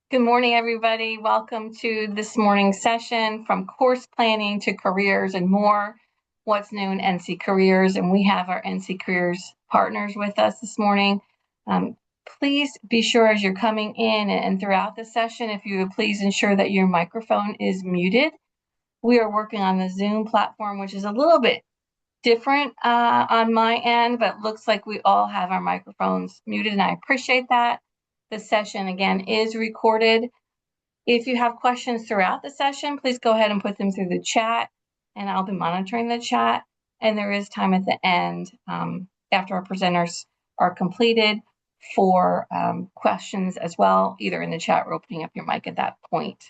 Good morning, everybody. Welcome to this morning's session from course planning to careers and more. What's new in NC Careers, and we have our NC Careers partners with us this morning. Please be sure as you're coming in and throughout the session, if you would please ensure that your microphone is muted. We are working on the Zoom platform, which is a little bit different on my end, but looks like we all have our microphones muted, and I appreciate that. The session, again, is recorded. If you have questions throughout the session, please go ahead and put them through the chat, and I'll be monitoring the chat. And there is time at the end, after our presenters are completed, for questions as well, either in the chat or opening up your mic at that point.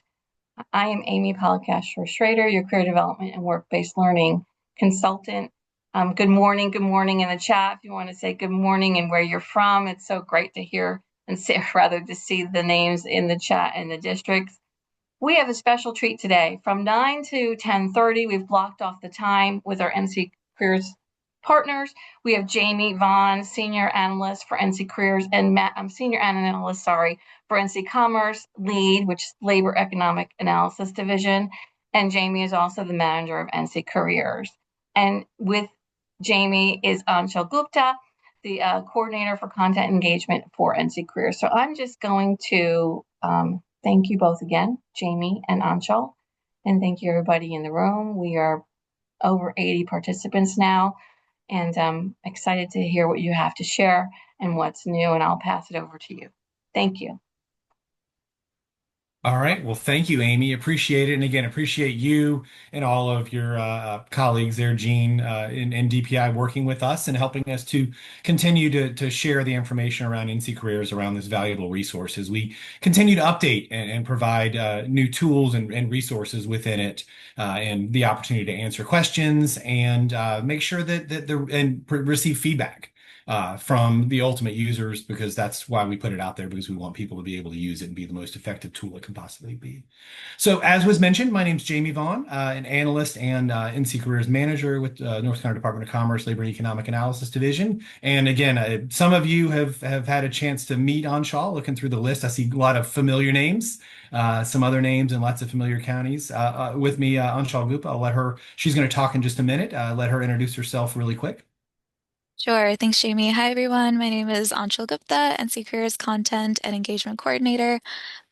I am Amy Policastro-Schrader, your career development and work-based learning consultant. Good morning in the chat. If you want to say good morning and where you're from, it's so great to hear and to see the names in the chat and the districts. We have a special treat today. From 9 to 10:30, we've blocked off the time with our NC Careers partners. We have Jamie Vaughn, Senior Analyst for NC Careers, and Matt, Senior Analyst, for NC Commerce, Lead, which is Labor Economic Analysis Division. And Jamie is also the manager of NC Careers. And with Jamie is Anshul Gupta, the coordinator for content engagement for NC Careers. So I'm just going to thank you both again, Jamie and Anshul, and thank you everybody in the room. We are over 80 participants now, and I'm excited to hear what you have to share and what's new, and I'll pass it over to you. Thank you. All right. Well, thank you, Amy. Appreciate it. And again, appreciate you and all of your colleagues there, Gene, in DPI working with us and helping us to continue to share the information around NC Careers, around this valuable resource as we continue to update and provide new tools and resources within it, and the opportunity to answer questions and make sure and receive feedback from the ultimate users, because that's why we put it out there, because we want people to be able to use it and be the most effective tool it can possibly be. So as was mentioned, my name's Jamie Vaughn, an analyst and NC Careers Manager with North Carolina Department of Commerce, Labor and Economic Analysis Division. And again, some of you have had a chance to meet Anshul. Looking through the list, I see a lot of familiar names, some other names, and lots of familiar counties. With me, Anshul Gupta. She's going to talk in just a minute. Let her introduce herself really quick. Sure. Thanks, Jamie. Hi, everyone. My name is Anshul Gupta, NC Careers Content and Engagement Coordinator,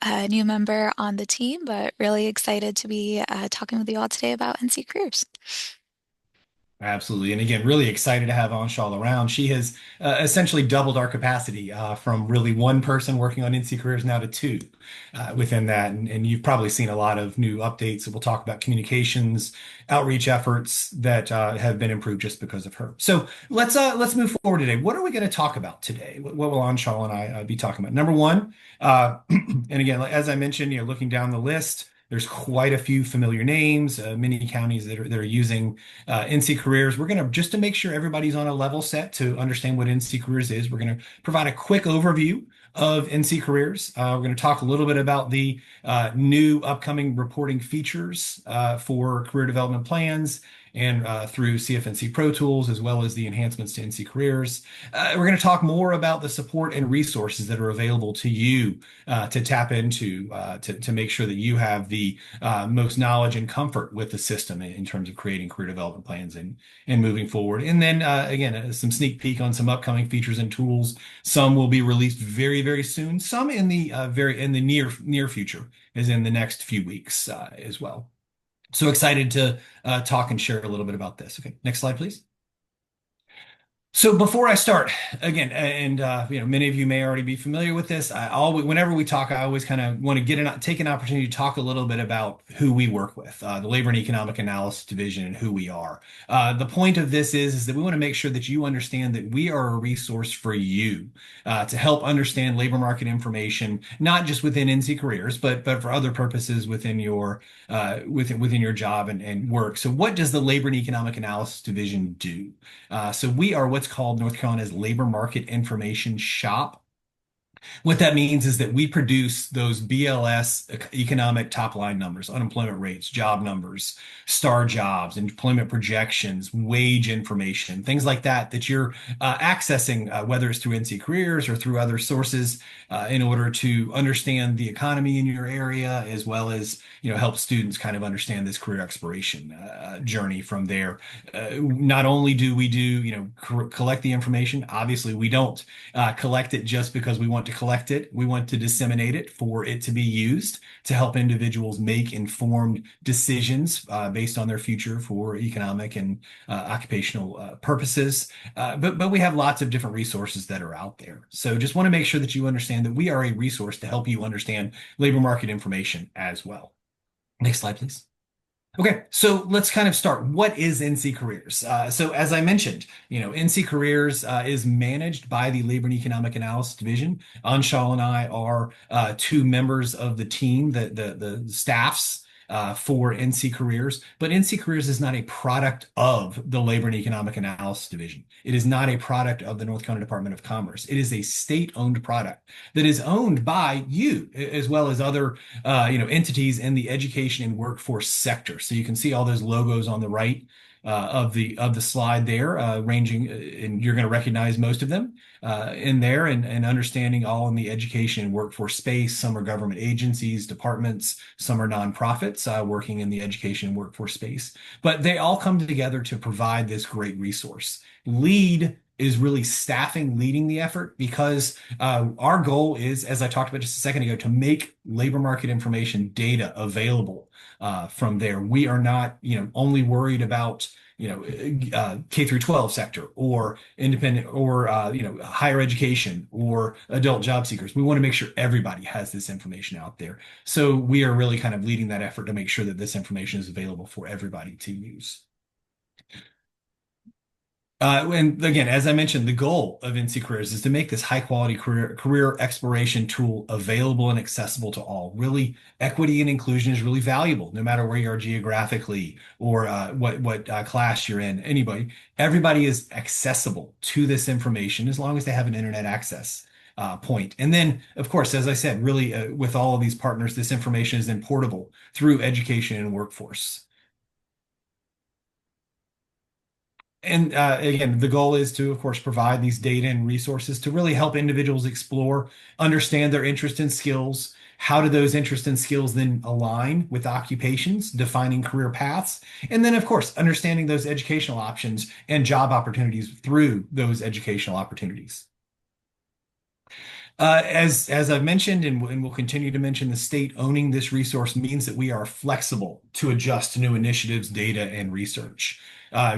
a new member on the team, but really excited to be talking with you all today about NC Careers. Absolutely. And again, really excited to have Anshul around. She has essentially doubled our capacity from really one person working on NC Careers now to two within that. And you've probably seen a lot of new updates. We'll talk about communications, outreach efforts that have been improved just because of her. So let's move forward today. What are we going to talk about today? What will Anshul and I be talking about? Number one, and again, as I mentioned, looking down the list, there's quite a few familiar names, many counties that are using NC Careers. We're going to, just to make sure everybody's on a level set to understand what NC Careers is, we're going to provide a quick overview of NC Careers. We're going to talk a little bit about the new upcoming reporting features for career development plans and through CF&C Pro Tools, as well as the enhancements to NC Careers. We're going to talk more about the support and resources that are available to you to tap into to make sure that you have the most knowledge and comfort with the system in terms of creating career development plans and moving forward. And then again, some sneak peek on some upcoming features and tools. Some will be released very, very soon. Some in the near future, as in the next few weeks as well. So excited to talk and share a little bit about this. Okay, next slide, please. So before I start, again, and many of you may already be familiar with this. Whenever we talk, I always kind of want to take an opportunity to talk a little bit about who we work with, the Labor and Economic Analysis Division, and who we are. The point of this is that we want to make sure that you understand that we are a resource for you to help understand labor market information, not just within NC Careers, but for other purposes within your within your job and work. So what does the Labor and Economic Analysis Division do? So we are what's called North Carolina's labor market information shop. What that means is that we produce those BLS economic top line numbers, unemployment rates, job numbers, star jobs, employment projections, wage information, things like that, that you're accessing, whether it's through NC Careers or through other sources, in order to understand the economy in your area, as well as, help students kind of understand this career exploration journey from there. Not only do we do, collect the information, obviously we don't collect it just because we want to collect it. We want to disseminate it for it to be used to help individuals make informed decisions based on their future for economic and occupational purposes. But we have lots of different resources that are out there. So just want to make sure that you understand that we are a resource to help you understand labor market information as well. Next slide, please. Okay, so let's kind of start. What is NC Careers? So as I mentioned, NC Careers is managed by the Labor and Economic Analysis Division. Anshul and I are two members of the team, the staffs for NC Careers. But NC Careers is not a product of the Labor and Economic Analysis Division. It is not a product of the North Carolina Department of Commerce. It is a state-owned product that is owned by you, as well as other entities in the education and workforce sector. So you can see all those logos on the right of the slide there, ranging, and you're going to recognize most of them in there, and understanding all in the education and workforce space. Some are government agencies, departments, some are nonprofits working in the education and workforce space, but they all come together to provide this great resource. LEAD is really staffing, leading the effort, because our goal is, as I talked about just a second ago, to make labor market information data available from there. We are not, only worried about, K through 12 sector or independent or, higher education or adult job seekers. We want to make sure everybody has this information out there. So we are really kind of leading that effort to make sure that this information is available for everybody to use. And again, as I mentioned, the goal of NC Careers is to make this high quality career exploration tool available and accessible to all. Really, equity and inclusion is really valuable, no matter where you are geographically or what class you're in. Everybody is accessible to this information as long as they have an internet access point. And then, of course, as I said, really with all of these partners, this information is then portable through education and workforce. And again, the goal is to, of course, provide these data and resources to really help individuals explore, understand their interest and skills. How do those interests and skills then align with occupations, defining career paths? And then, of course, understanding those educational options and job opportunities through those educational opportunities. As I've mentioned, and we'll continue to mention, the state owning this resource means that we are flexible to adjust to new initiatives, data, and research.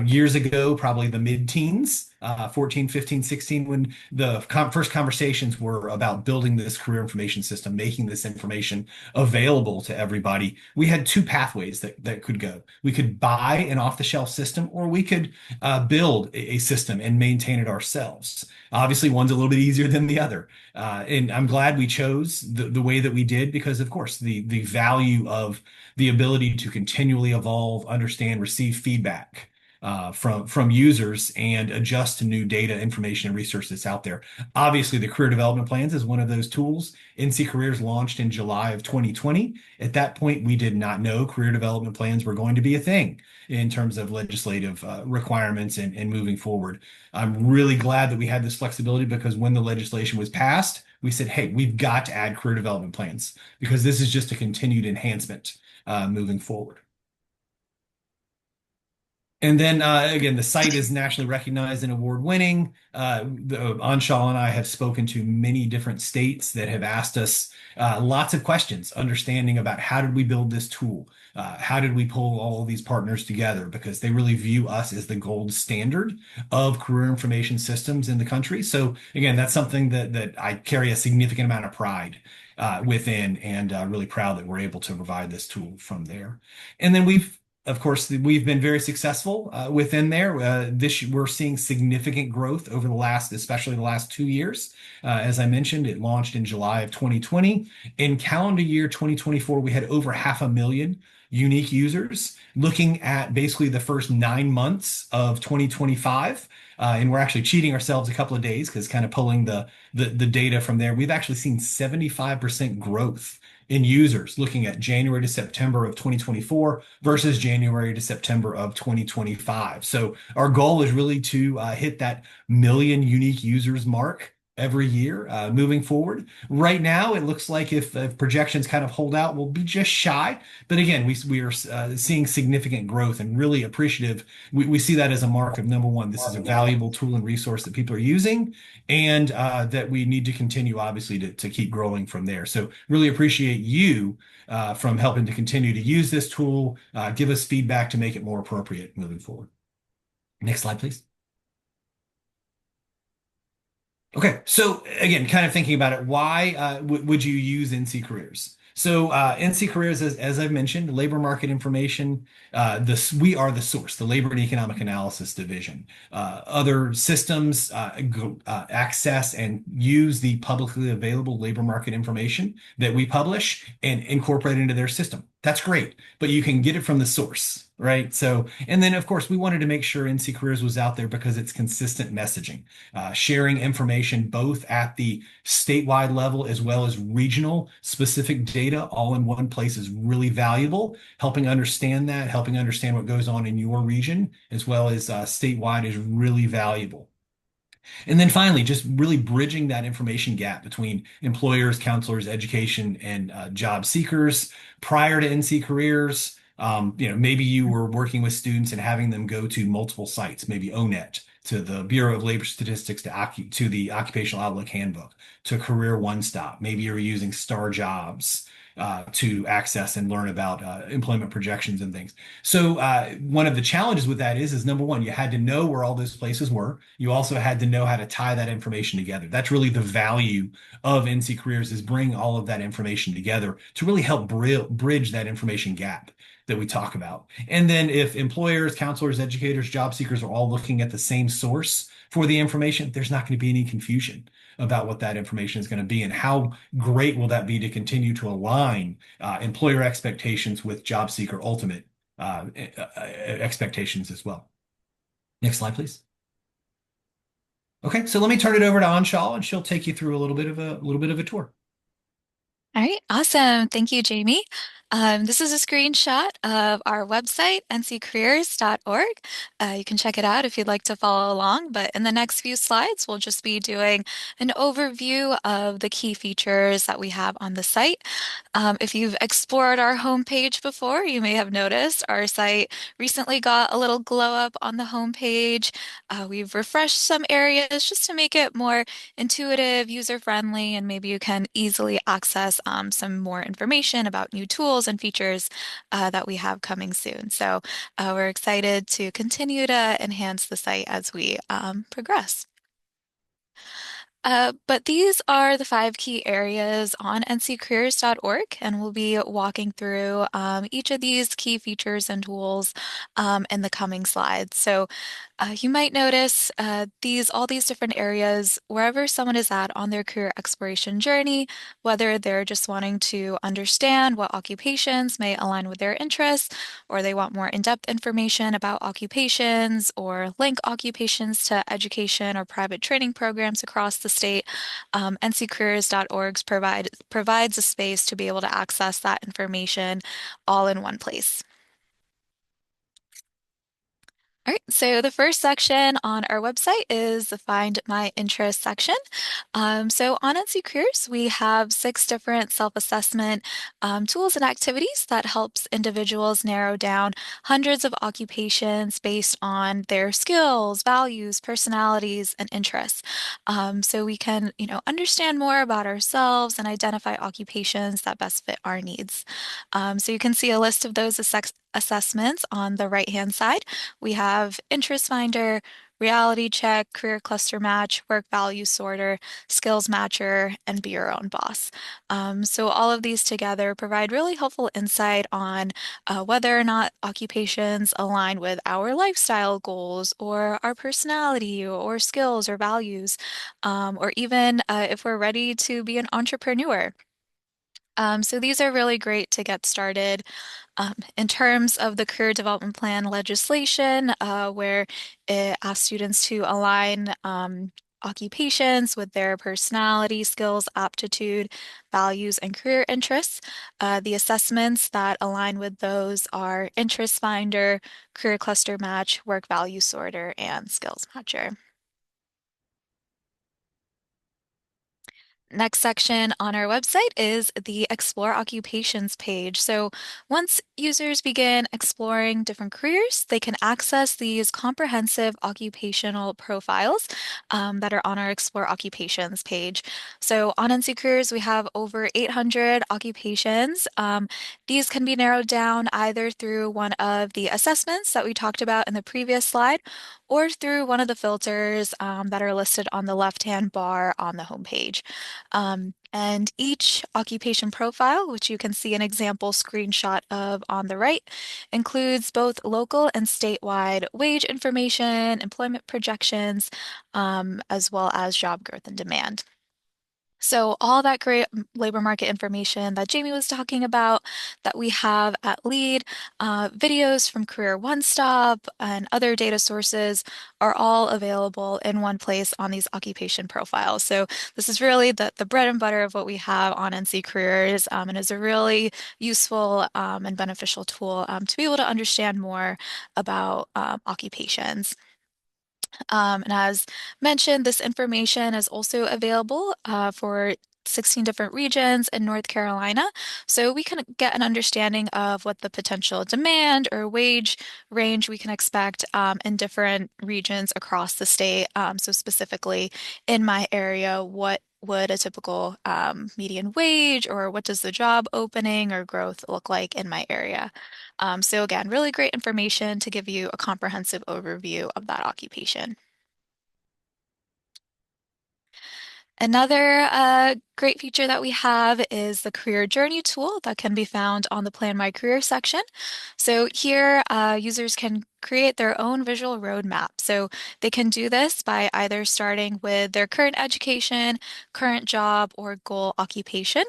Years ago, probably the mid-teens, 14, 15, 16, when the first conversations were about building this career information system, making this information available to everybody, we had two pathways that could go. We could buy an off-the-shelf system, or we could build a system and maintain it ourselves. Obviously, one's a little bit easier than the other. And I'm glad we chose the way that we did, because, of course, the value of the ability to continually evolve, understand, receive feedback from users and adjust to new data, information, and research that's out there. Obviously, the career development plans is one of those tools. NC Careers launched in July of 2020. At that point, we did not know career development plans were going to be a thing in terms of legislative requirements and moving forward. I'm really glad that we had this flexibility, because when the legislation was passed, we said, hey, we've got to add career development plans, because this is just a continued enhancement moving forward. And then again, the site is nationally recognized and award-winning. Anshul and I have spoken to many different states that have asked us lots of questions, understanding about how did we build this tool? How did we pull all of these partners together? Because they really view us as the gold standard of career information systems in the country. So again, that's something that I carry a significant amount of pride within, and really proud that we're able to provide this tool from there. And then of course, we've been very successful within there. We're seeing significant growth over especially the last 2 years. As I mentioned, it launched in July of 2020. In calendar year 2024, we had over 500,000 unique users, looking at basically the first 9 months of 2025. And we're actually cheating ourselves a couple of days because kind of pulling the data from there. We've actually seen 75% growth in users looking at January to September of 2024 versus January to September of 2025. So our goal is really to hit that million unique users mark every year moving forward. Right now, it looks like if projections kind of hold out, we'll be just shy. But again, we are seeing significant growth and really appreciative. We see that as a mark of number one, this is a valuable tool and resource that people are using, and that we need to continue, obviously, to keep growing from there. So really appreciate you from helping to continue to use this tool, give us feedback to make it more appropriate moving forward. Next slide, please. Okay, so again, kind of thinking about it, why would you use NC Careers? So NC Careers, as I've mentioned, labor market information. We are the source, the Labor and Economic Analysis Division. Other systems access and use the publicly available labor market information that we publish and incorporate into their system. That's great, but you can get it from the source, right? So, and then of course, we wanted to make sure NC Careers was out there because it's consistent messaging, sharing information both at the statewide level as well as regional specific data all in one place is really valuable. Helping understand that, helping understand what goes on in your region as well as statewide is really valuable. And then finally, just really bridging that information gap between employers, counselors, education, and job seekers. Prior to NC Careers, maybe you were working with students and having them go to multiple sites, maybe ONET, to the Bureau of Labor Statistics, to the Occupational Outlook Handbook, to Career One Stop. Maybe you're using Star Jobs to access and learn about employment projections and things. So one of the challenges with that is number one, you had to know where all those places were. You also had to know how to tie that information together. That's really the value of NC Careers, is bring all of that information together to really help bridge that information gap that we talk about. And then if employers, counselors, educators, job seekers are all looking at the same source for the information, there's not going to be any confusion about what that information is going to be, and how great will that be to continue to align employer expectations with job seeker ultimate expectations as well. Next slide, please. Okay, so let me turn it over to Anshul, and she'll take you through a little bit of a tour. All right, awesome. Thank you, Jamie. This is a screenshot of our website, nccareers.org. You can check it out if you'd like to follow along, but in the next few slides, we'll just be doing an overview of the key features that we have on the site. If you've explored our homepage before, you may have noticed our site recently got a little glow up on the homepage. We've refreshed some areas just to make it more intuitive, user-friendly, and maybe you can easily access some more information about new tools and features that we have coming soon. So we're excited to continue to enhance the site as we progress. But these are the 5 key areas on nccareers.org, and we'll be walking through each of these key features and tools in the coming slides. So you might notice all these different areas wherever someone is at on their career exploration journey, whether they're just wanting to understand what occupations may align with their interests, or they want more in-depth information about occupations, or link occupations to education or private training programs across the state. nccareers.org provides a space to be able to access that information all in one place. All right, so the first section on our website is the Find My Interest section. So on NC Careers, we have 6 different self-assessment tools and activities that helps individuals narrow down hundreds of occupations based on their skills, values, personalities, and interests. So we can, understand more about ourselves and identify occupations that best fit our needs. So you can see a list of those assessments on the right-hand side. We have Interest Finder, Reality Check, Career Cluster Match, Work Value Sorter, Skills Matcher, and Be Your Own Boss. So all of these together provide really helpful insight on whether or not occupations align with our lifestyle goals, or our personality, or skills or values, or even if we're ready to be an entrepreneur. So these are really great to get started. In terms of the Career Development Plan legislation, where it asks students to align occupations with their personality, skills, aptitude, values, and career interests. The assessments that align with those are Interest Finder, Career Cluster Match, Work Value Sorter, and Skills Matcher. Next section on our website is the Explore Occupations page. So once users begin exploring different careers, they can access these comprehensive occupational profiles that are on our Explore Occupations page. So on NC Careers, we have over 800 occupations. These can be narrowed down either through one of the assessments that we talked about in the previous slide, or through one of the filters that are listed on the left-hand bar on the homepage. And each occupation profile, which you can see an example screenshot of on the right, includes both local and statewide wage information, employment projections, as well as job growth and demand. So all that great labor market information that Jamie was talking about that we have at LEAD, videos from Career One Stop and other data sources are all available in one place on these occupation profiles. So this is really the bread and butter of what we have on NC Careers, and is a really useful and beneficial tool to be able to understand more about occupations. And as mentioned, this information is also available for 16 different regions in North Carolina. So we can get an understanding of what the potential demand or wage range we can expect in different regions across the state. So specifically in my area, what would a typical median wage, or what does the job opening or growth look like in my area? So again, really great information to give you a comprehensive overview of that occupation. Another great feature that we have is the Career Journey tool that can be found on the Plan My Career section. So here, users can create their own visual roadmap. So they can do this by either starting with their current education, current job, or goal occupation.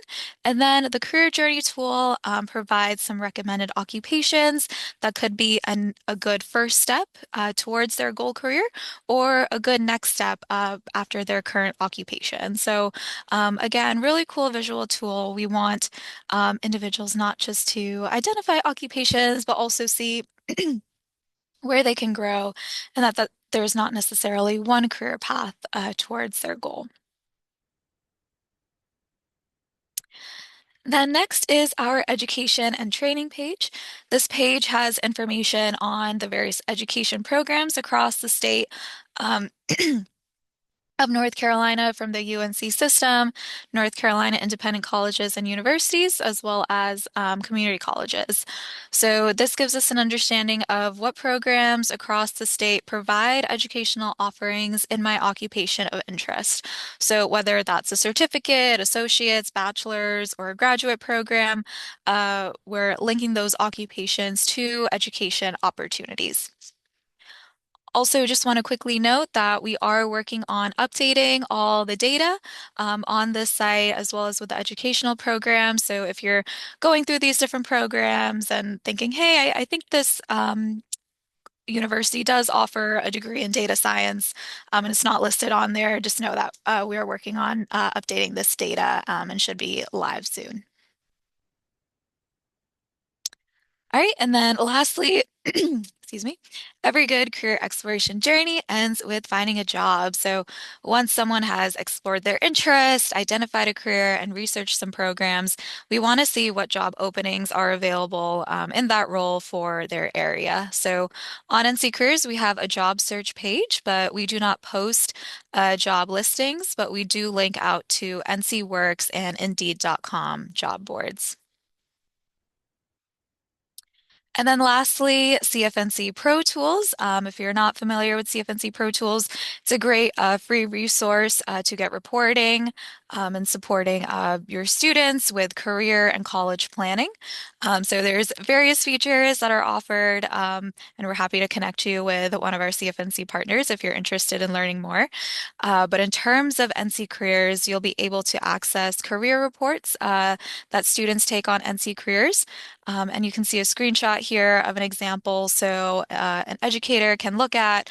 And then the Career Journey tool provides some recommended occupations that could be a good first step towards their goal career, or a good next step after their current occupation. So again, really cool visual tool. We want individuals not just to identify occupations, but also see where they can grow, and that there's not necessarily one career path towards their goal. Then next is our education and training page. This page has information on the various education programs across the state. Um, of North Carolina from the UNC system, North Carolina independent colleges and universities, as well as community colleges. So this gives us an understanding of what programs across the state provide educational offerings in my occupation of interest. So whether that's a certificate, associate's, bachelor's, or a graduate program, we're linking those occupations to education opportunities. Also, just want to quickly note that we are working on updating all the data on this site, as well as with the educational program. So if you're going through these different programs and thinking, hey, I think this university does offer a degree in data science, and it's not listed on there, just know that we are working on updating this data and should be live soon. All right, and then lastly, excuse me, every good career exploration journey ends with finding a job. So once someone has explored their interest, identified a career, and researched some programs, we want to see what job openings are available in that role for their area. So on NC Careers, we have a job search page, but we do not post job listings, but we do link out to NC Works and Indeed.com job boards. And then lastly, CFNC Pro Tools. If you're not familiar with CFNC Pro Tools, it's a great free resource to get reporting and supporting your students with career and college planning. So there's various features that are offered, and we're happy to connect you with one of our CFNC partners if you're interested in learning more. But in terms of NC Careers, you'll be able to access career reports that students take on NC Careers. And you can see a screenshot here of an example. So an educator can look at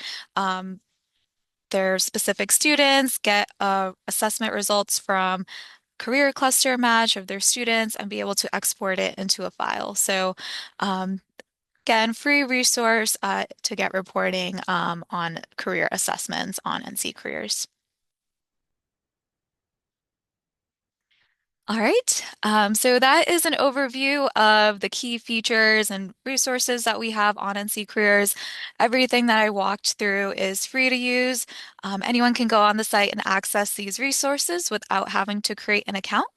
their specific students, get assessment results from career cluster match of their students, and be able to export it into a file. So again, free resource to get reporting on career assessments on NC Careers. All right, so that is an overview of the key features and resources that we have on NC Careers. Everything that I walked through is free to use. Anyone can go on the site and access these resources without having to create an account.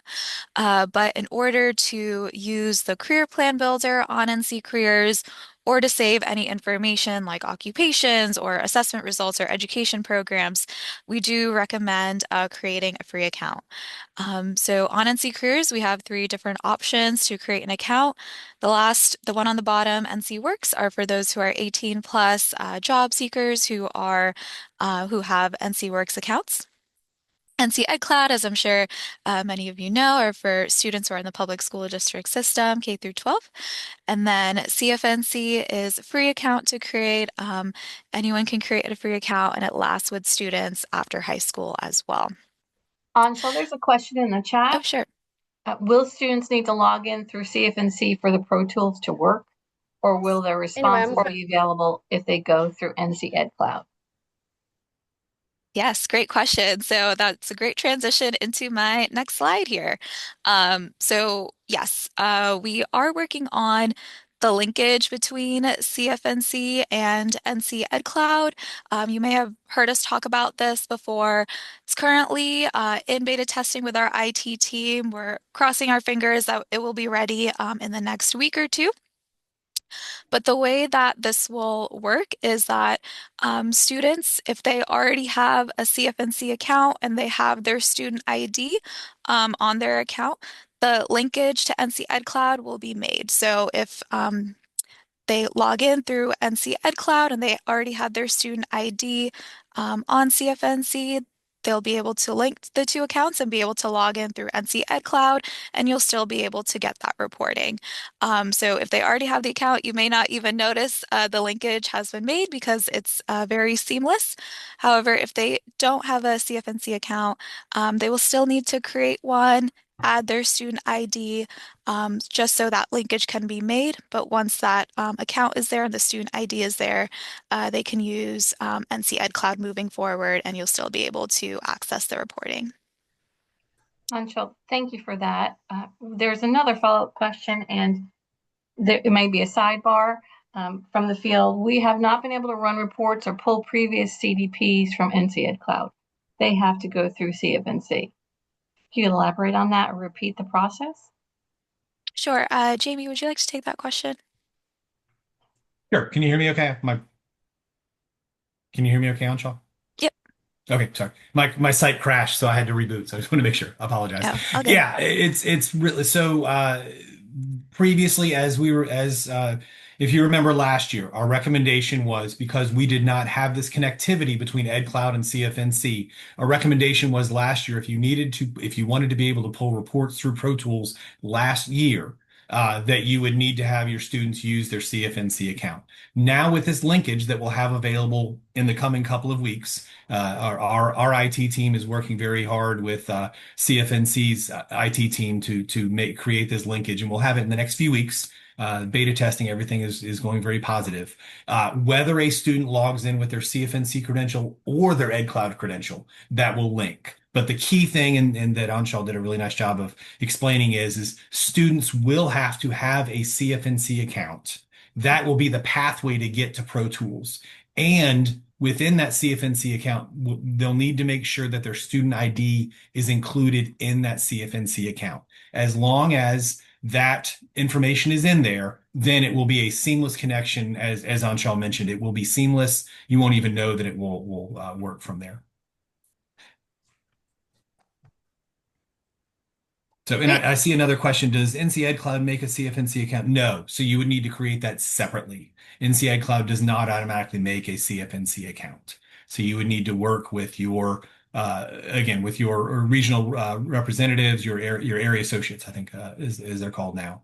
But in order to use the Career Plan Builder on NC Careers, or to save any information like occupations or assessment results or education programs, we do recommend creating a free account. So on NC Careers, we have three different options to create an account. The one on the bottom, NC Works, are for those who are 18 plus job seekers who have NC Works accounts. NC EdCloud, as I'm sure many of you know, are for students who are in the public school district system, K through 12. And then CFNC is a free account to create. Anyone can create a free account, and it lasts with students after high school as well. Anshul, there's a question in the Oh, chat. sure. Will students need to log in through CFNC for the Pro Tools to work, or will their responses be available if they go through NC EdCloud? Yes, great question. So that's a great transition into my next slide here. So yes, we are working on the linkage between CFNC and NC EdCloud. You may have heard us talk about this before. It's currently in beta testing with our IT team. We're crossing our fingers that it will be ready in the next week or two. But the way that this will work is that students, if they already have a CFNC account and they have their student ID on their account, the linkage to NC EdCloud will be made. So if they log in through NC EdCloud and they already have their student ID on CFNC, they'll be able to link the two accounts and be able to log in through NC EdCloud, and you'll still be able to get that reporting. So if they already have the account, you may not even notice the linkage has been made because it's very seamless. However, if they don't have a CFNC account, they will still need to create one, add their student ID, just so that linkage can be made. But once that account is there and the student ID is there, they can use NC EdCloud moving forward, and you'll still be able to access the reporting. Anshul, thank you for that. There's another follow-up question, and it may be a sidebar from the field. We have not been able to run reports or pull previous CDPs from NC EdCloud. They have to go through CFNC. Can you elaborate on that or repeat the process? Sure. Jamie, would you like to take that question? Sure. Can you hear me okay? Can you hear me okay, Anshul? Yep. Okay, sorry. My site crashed, so I had to reboot. So I just want to make sure. I apologize. Oh, all good. Yeah, it's really so previously if you remember last year, our recommendation was, because we did not have this connectivity between EdCloud and CFNC, our recommendation was last year, if you wanted to be able to pull reports through Pro Tools last year, that you would need to have your students use their CFNC account. Now, with this linkage that we'll have available in the coming couple of weeks, our IT team is working very hard with CFNC's IT team to create this linkage, and we'll have it in the next few weeks. Beta testing, everything is going very positive. Whether a student logs in with their CFNC credential or their EdCloud credential, that will link. But the key thing, and that Anshul did a really nice job of explaining, is students will have to have a CFNC account. That will be the pathway to get to Pro Tools. And within that CFNC account, they'll need to make sure that their student ID is included in that CFNC account. As long as that information is in there, then it will be a seamless connection. As Anshul mentioned, it will be seamless. You won't even know that it will work from there. So, and Great. I see another question. Does NC Ed Cloud make a CFNC account? No. So you would need to create that separately. NC Ed Cloud does not automatically make a CFNC account. So you would need to work with your, again, with your regional representatives, your area associates, I think is they're called now,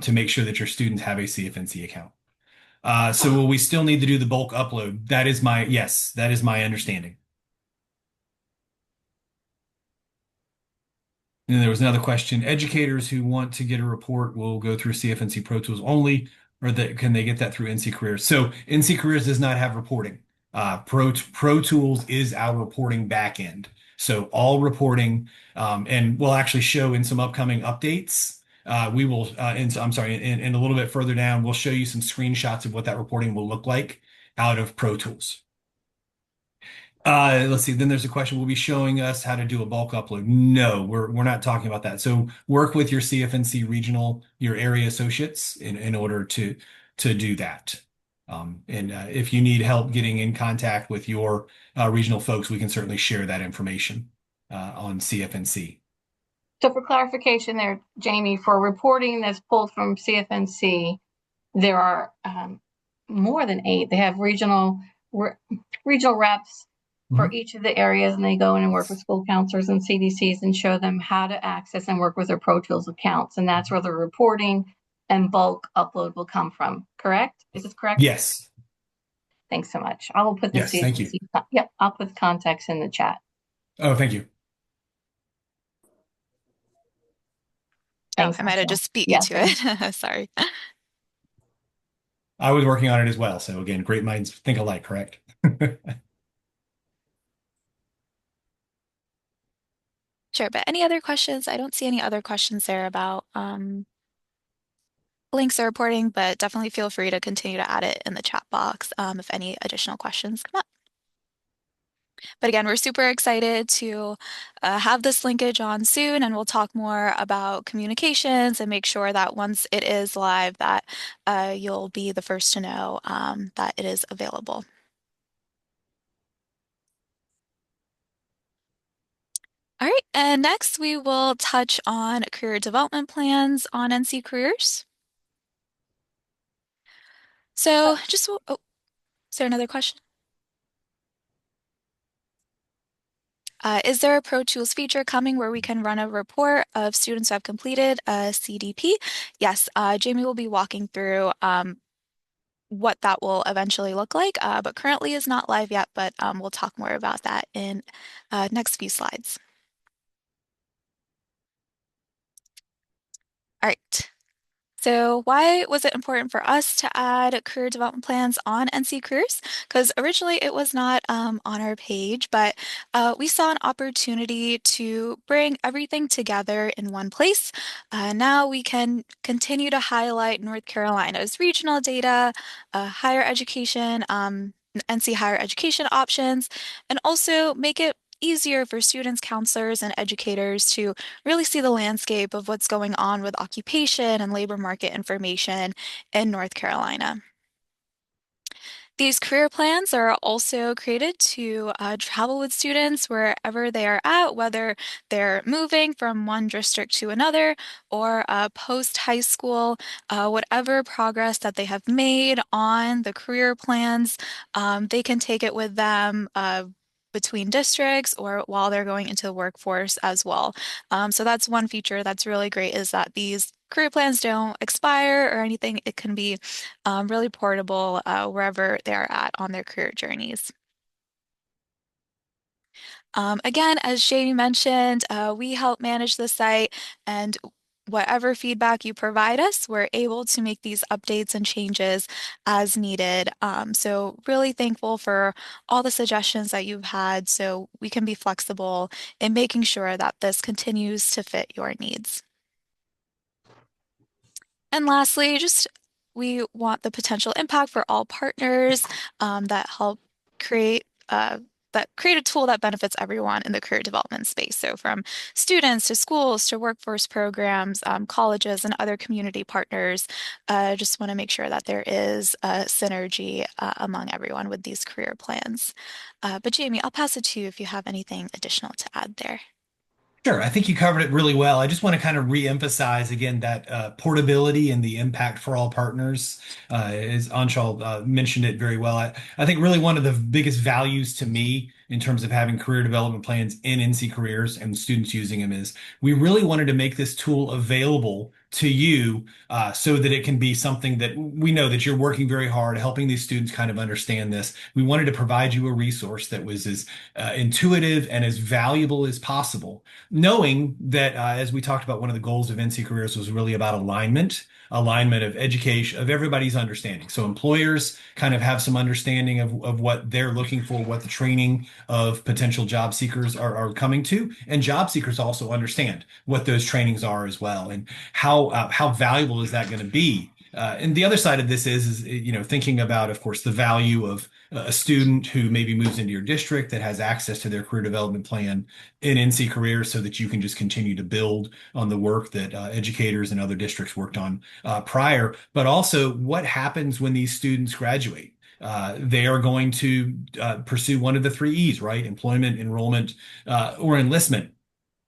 to make sure that your students have a CFNC account. So will we still need to do the bulk upload? Yes, that is my understanding. And then there was another question. Educators who want to get a report will go through CFNC Pro Tools only, or can they get that through NC Careers? So NC Careers does not have reporting. Pro Tools is our reporting backend. So all reporting, and we'll actually show in some upcoming updates. We will, I'm sorry, and a little bit further down, we'll show you some screenshots of what that reporting will look like out of Pro Tools. Let's see. Then there's a question. Will be showing us how to do a bulk upload? No, we're not talking about that. So work with your CFNC regional, your area associates in order to do that. And if you need help getting in contact with your regional folks, we can certainly share that information on CFNC. So for clarification there, Jamie, for reporting that's pulled from CFNC, there are more than 8. They have regional reps for each of the areas, and they go in and work with school counselors and CDCs and show them how to access and work with their Pro Tools accounts. And that's where the reporting and bulk upload will come from, correct? Is this correct? Yes. Thank so much. I will put the Yes, thank you. Yep, I'll put context in the chat. Oh, thank you. Thanks, I might have just beat you yes, to it. Sorry. I was working on it as well. So again, great minds think alike, correct? Sure, but any other questions? I don't see any other questions there about links or reporting, but definitely feel free to continue to add it in the chat box if any additional questions come up. But again, we're super excited to have this linkage on soon, and we'll talk more about communications and make sure that once it is live that you'll be the first to know that it is available. All right, and next we will touch on career development plans on NC Careers. So just, oh, is there another question? Is there a Pro Tools feature coming where we can run a report of students who have completed a CDP? Yes, Jamie will be walking through what that will eventually look like, but currently is not live yet, but we'll talk more about that in next few slides. All right. So why was it important for us to add career development plans on NC Careers? Because originally it was not on our page, but we saw an opportunity to bring everything together in one place. Now we can continue to highlight North Carolina's regional data, higher education, NC higher education options, and also make it easier for students, counselors, and educators to really see the landscape of what's going on with occupation and labor market information in North Carolina. These career plans are also created to travel with students wherever they are at, whether they're moving from one district to another or post high school, whatever progress that they have made on the career plans, they can take it with them between districts or while they're going into the workforce as well. So that's one feature that's really great, is that these career plans don't expire or anything. It can be really portable wherever they're at on their career journeys. Again, as Jamie mentioned, we help manage the site, and whatever feedback you provide us, we're able to make these updates and changes as needed. So really thankful for all the suggestions that you've had, so we can be flexible in making sure that this continues to fit your needs. And lastly, we want the potential impact for all partners that help create that create a tool that benefits everyone in the career development space. So from students to schools to workforce programs, colleges, and other community partners. Just want to make sure that there is a synergy among everyone with these career plans. But Jamie, I'll pass it to you if you have anything additional to add there. Sure, I think you covered it really well. I just want to kind of re-emphasize again that portability and the impact for all partners, as Anshul mentioned it very well. I think really one of the biggest values to me in terms of having career development plans in NC Careers and students using them is we really wanted to make this tool available to you so that it can be something that we know that you're working very hard helping these students kind of understand this. We wanted to provide you a resource that was as intuitive and as valuable as possible, knowing that as we talked about, one of the goals of NC Careers was really about alignment of education, of everybody's understanding. So employers kind of have some understanding of what they're looking for, what the training of potential job seekers are coming to, and job seekers also understand what those trainings are as well, and how valuable is that going to be. And the other side of this is, you know, thinking about, of course, the value of a student who maybe moves into your district that has access to their career development plan in NC Careers so that you can just continue to build on the work that educators and other districts worked on prior. But also what happens when these students graduate? They are going to pursue one of the three E's, right? Employment, enrollment, or enlistment.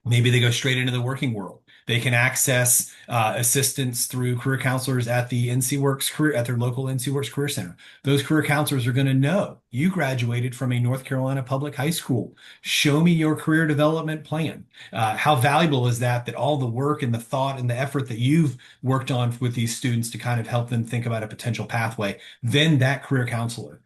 Maybe they go straight into the working world. They can access assistance through career counselors at the NC Works career at their local NC Works Career Center. Those career counselors are going to know you graduated from a North Carolina public high school. Show me your career development plan. How valuable is that? That all the work and the thought and the effort that you've worked on with these students to kind of help them think about a potential pathway, then that career counselor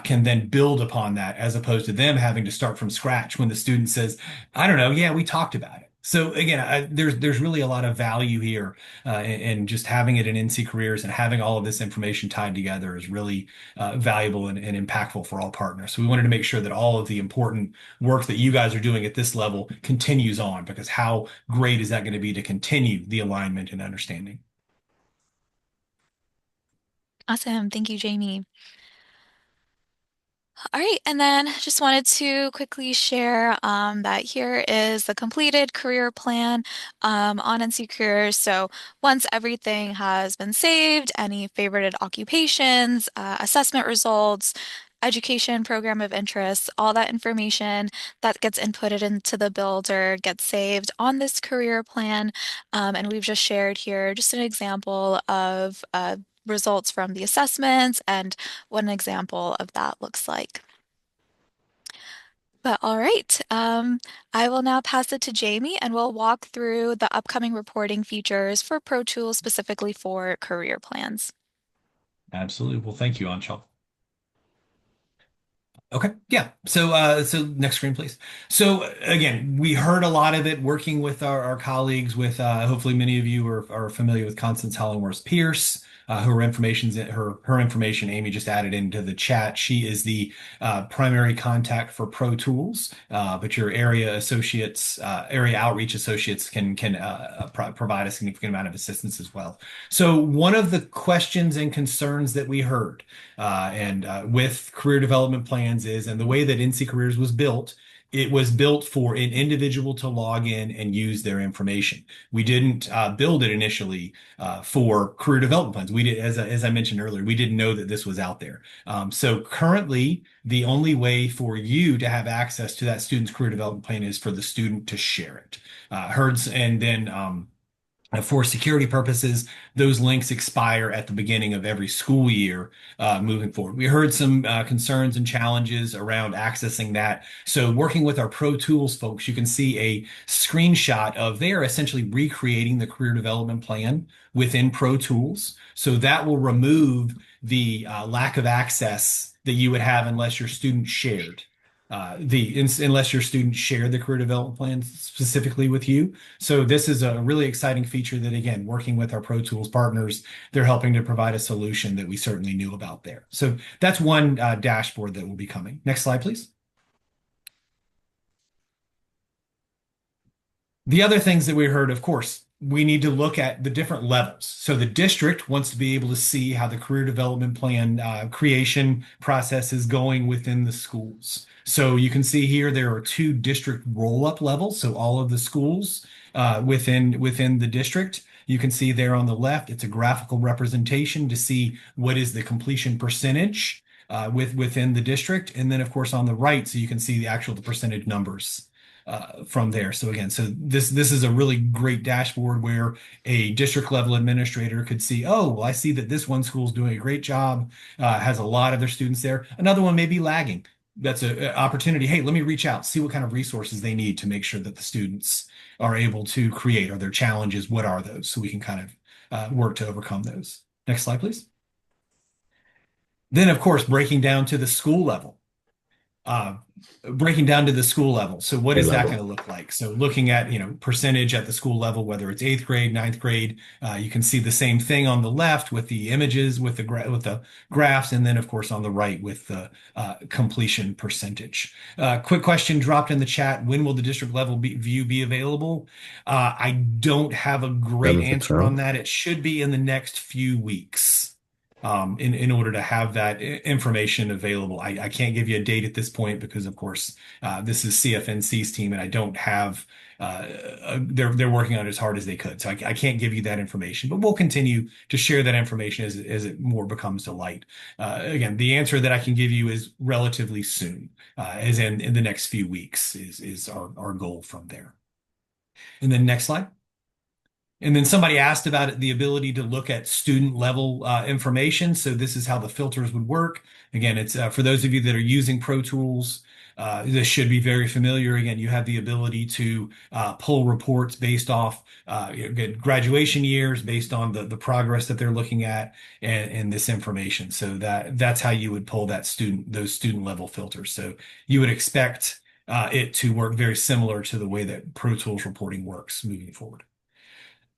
can then build upon that, as opposed to them having to start from scratch when the student says, "I don't know, yeah, we talked about it." So again, there's really a lot of value here, and just having it in NC Careers and having all of this information tied together is really valuable and impactful for all partners. So we wanted to make sure that all of the important work that you guys are doing at this level continues on, because how great is that going to be to continue the alignment and understanding? Awesome. Thank you, Jamie. All right, and then just wanted to quickly share that here is the completed career plan on NC Careers. So once everything has been saved, any favorited occupations, assessment results, education program of interest, all that information that gets inputted into the builder gets saved on this career plan. And we've just shared here just an example of results from the assessments and what an example of that looks like. But all right, I will now pass it to Jamie and we'll walk through the upcoming reporting features for Pro Tools specifically for career plans. Absolutely. Well, thank you, Anshul. Okay, yeah. So next screen, please. So again, we heard a lot of it working with our colleagues with hopefully many of you are familiar with Constance Hollingworth Pierce, her information Amy just added into the chat. She is the primary contact for Pro Tools, but your area associates, area outreach associates can provide a significant amount of assistance as well. So one of the questions and concerns that we heard and with career development plans is, and the way that NC Careers was built, it was built for an individual to log in and use their information. We didn't build it initially for career development plans. We did, as I mentioned earlier, we didn't know that this was out there. So currently, the only way for you to have access to that student's career development plan is for the student to share it. HERDS, and then for security purposes, those links expire at the beginning of every school year moving forward. We heard some concerns and challenges around accessing that. So working with our Pro Tools folks, you can see a screenshot of they are essentially recreating the career development plan within Pro Tools. So that will remove the lack of access that you would have unless your student shared. Unless your students share the career development plan specifically with you. So this is a really exciting feature that, again, working with our Pro Tools partners, they're helping to provide a solution that we certainly knew about there. So that's one dashboard that will be coming. Next slide, please. The other things that we heard, of course, we need to look at the different levels. So the district wants to be able to see how the career development plan creation process is going within the schools. So you can see here there are two district roll-up levels. So all of the schools within the district. You can see there on the left, it's a graphical representation to see what is the completion percentage within the district. And then of course on the right, so you can see the percentage numbers from there. So again, so this is a really great dashboard where a district level administrator could see, oh, well, I see that this one school is doing a great job, has a lot of their students there. Another one may be lagging. That's an opportunity. Hey, let me reach out, see what kind of resources they need to make sure that the students are able to create, or their challenges, what are those? So we can kind of work to overcome those. Next slide, please. Then, of course, breaking down to the school level. So what is that going to look like? So looking at, percentage at the school level, whether it's eighth grade, ninth grade, you can see the same thing on the left with the images, with the graphs, and then of course on the right with the completion percentage. Quick question dropped in the chat: when will the district level view be available? I don't have a great answer on that. It should be in the next few weeks. In order to have that information available. I can't give you a date at this point because, of course, this is CFNC's team, and I don't have. They're working on it as hard as they could, so I can't give you that information. But we'll continue to share that information as it more becomes to light. Again, the answer that I can give you is relatively soon, as in the next few weeks is our goal from there. And then next slide. And then somebody asked about the ability to look at student level information. So this is how the filters would work. Again, it's for those of you that are using Pro Tools, this should be very familiar. Again, you have the ability to pull reports based off graduation years, based on the progress that they're looking at and this information. So that's how you would pull those student level filters. So you would expect it to work very similar to the way that Pro Tools reporting works moving forward.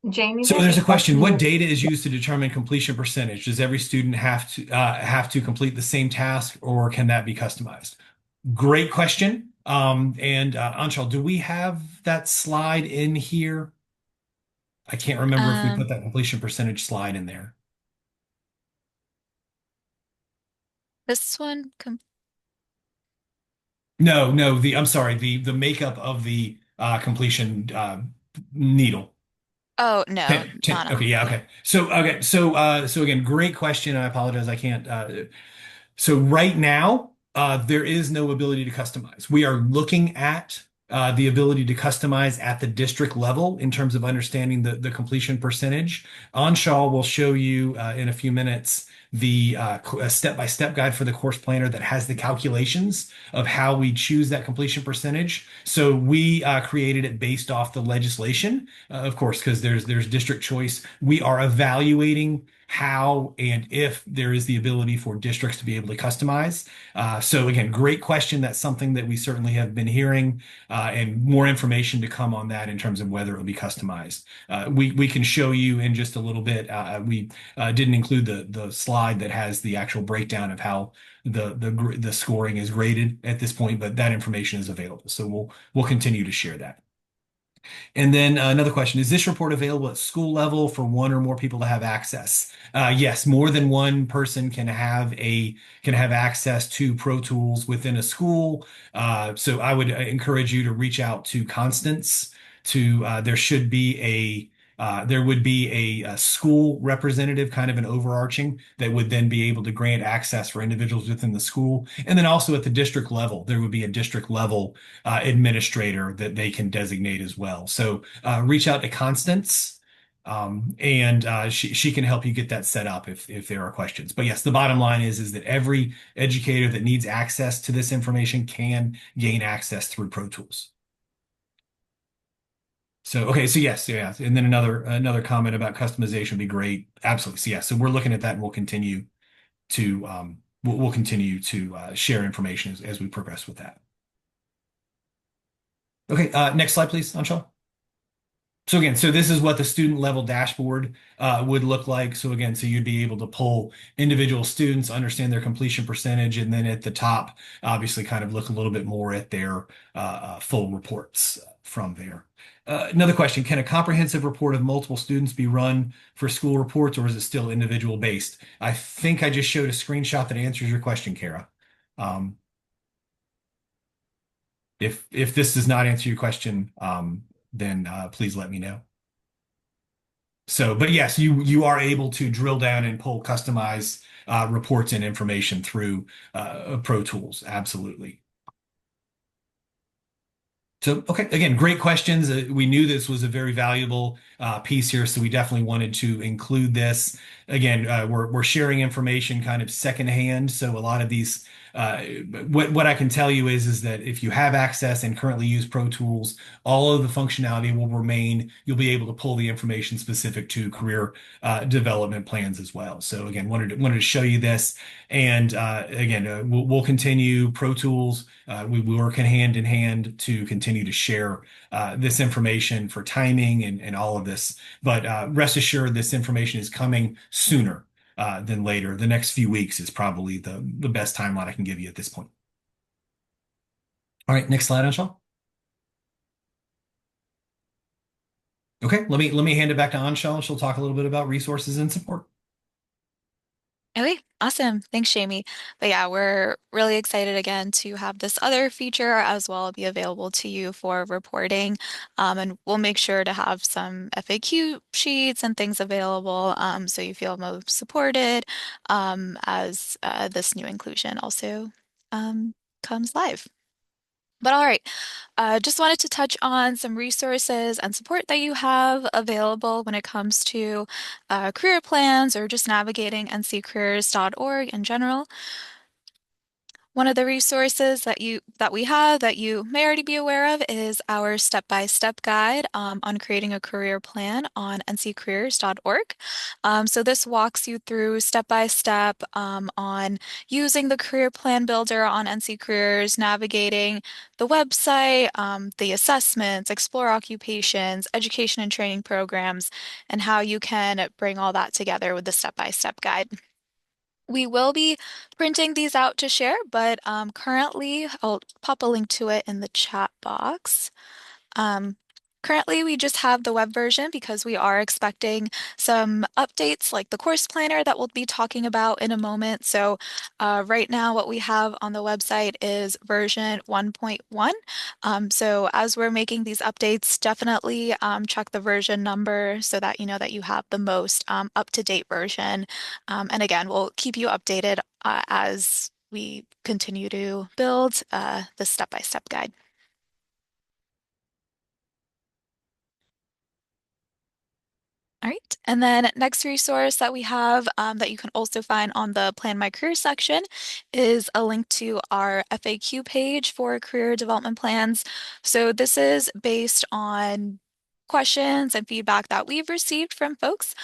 Jamie, so there's a question: what data is used to determine completion percentage? Does every student have to complete the same task, or can that be customized? Great question. And Anshul, do we have that slide in here? I can't remember if we put that completion percentage slide in there. This one. No, I'm sorry, the makeup of the completion needle. Oh, no. Okay, yeah, okay. So again, great question. I apologize, I can't. So right now, there is no ability to customize. We are looking at the ability to customize at the district level in terms of understanding the completion percentage. Anshul will show you in a few minutes the step-by-step guide for the course planner that has the calculations of how we choose that completion percentage. So we created it based off the legislation, of course, because there's district choice. We are evaluating how and if there is the ability for districts to be able to customize. So again, great question. That's something that we certainly have been hearing, and more information to come on that in terms of whether it will be customized. We can show you in just a little bit. We didn't include the slide that has the actual breakdown of how the scoring is graded at this point, but that information is available. So we'll continue to share that. And then another question: is this report available at school level for one or more people to have access? Yes, more than one person can have access to Pro Tools within a school. So I would encourage you to reach out to Constance. There would be a school representative, kind of an overarching, that would then be able to grant access for individuals within the school. And then also at the district level, there would be a district level administrator that they can designate as well. So reach out to Constance, and she can help you get that set up if there are questions. But yes, the bottom line is that every educator that needs access to this information can gain access through Pro Tools. So, okay, so yes, yeah. And then another comment about customization would be great. Absolutely. So yeah, so we're looking at that, and we'll continue to share information as we progress with that. Okay, next slide, please, Anshul. So again, so this is what the student level dashboard would look like. So again, so you'd be able to pull individual students, understand their completion percentage, and then at the top, obviously kind of look a little bit more at their full reports from there. Another question, can a comprehensive report of multiple students be run for school reports, or is it still individual based? I think I just showed a screenshot that answers your question, Kara. Um, if this does not answer your question, then please let me know. So, but yes, you are able to drill down and pull customized reports and information through Pro Tools. Absolutely. So, okay, again, great questions. We knew this was a very valuable piece here, so we definitely wanted to include this. Again, we're sharing information kind of secondhand, so a lot of these. What I can tell you is that if you have access and currently use Pro Tools, all of the functionality will remain. You'll be able to pull the information specific to career development plans as well. So again, wanted to show you this, and again, we'll continue Pro Tools. We work hand in hand to continue to share this information for timing and all of this. But rest assured, this information is coming sooner than later. The next few weeks is probably the best timeline I can give you at this point. All right, next slide, Anshul. Okay, let me hand it back to Anshul, and she'll talk a little bit about resources and support. Okay, awesome. Thanks, Jamie. But yeah, we're really excited again to have this other feature as well be available to you for reporting. And we'll make sure to have some FAQ sheets and things available so you feel most supported as this new inclusion also comes live. But all right, just wanted to touch on some resources and support that you have available when it comes to career plans or just navigating nccareers.org in general. One of the resources that we have that you may already be aware of is our step-by-step guide on creating a career plan on nccareers.org. So this walks you through step-by-step on using the career plan builder on NC Careers, navigating the website, the assessments, explore occupations, education and training programs, and how you can bring all that together with the step-by-step guide. We will be printing these out to share, but currently, I'll pop a link to it in the chat box. Um, Currently, we just have the web version because we are expecting some updates like the course planner that we'll be talking about in a moment. So right now, what we have on the website is version 1.1. So as we're making these updates, definitely check the version number so that you know that you have the most up-to-date version. And again, we'll keep you updated as we continue to build the step-by-step guide. All right, and then next resource that we have that you can also find on the Plan My Career section is a link to our FAQ page for career development plans. So this is based on questions and feedback that we've received from folks.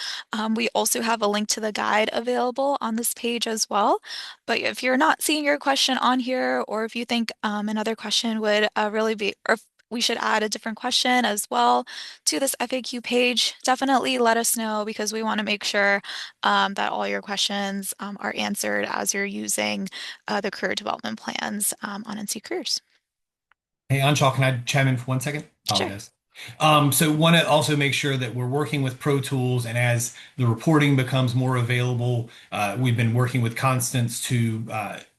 We also have a link to the guide available on this page as well. But if you're not seeing your question on here, or if you think another question would really be, or if we should add a different question as well to this FAQ page, definitely let us know because we want to make sure that all your questions are answered as you're using the career development plans on NC Careers. Hey, Anshul, can I chime in for 1 second? Sure. Apologize. So want to also make sure that we're working with Pro Tools, and as the reporting becomes more available, we've been working with Constance to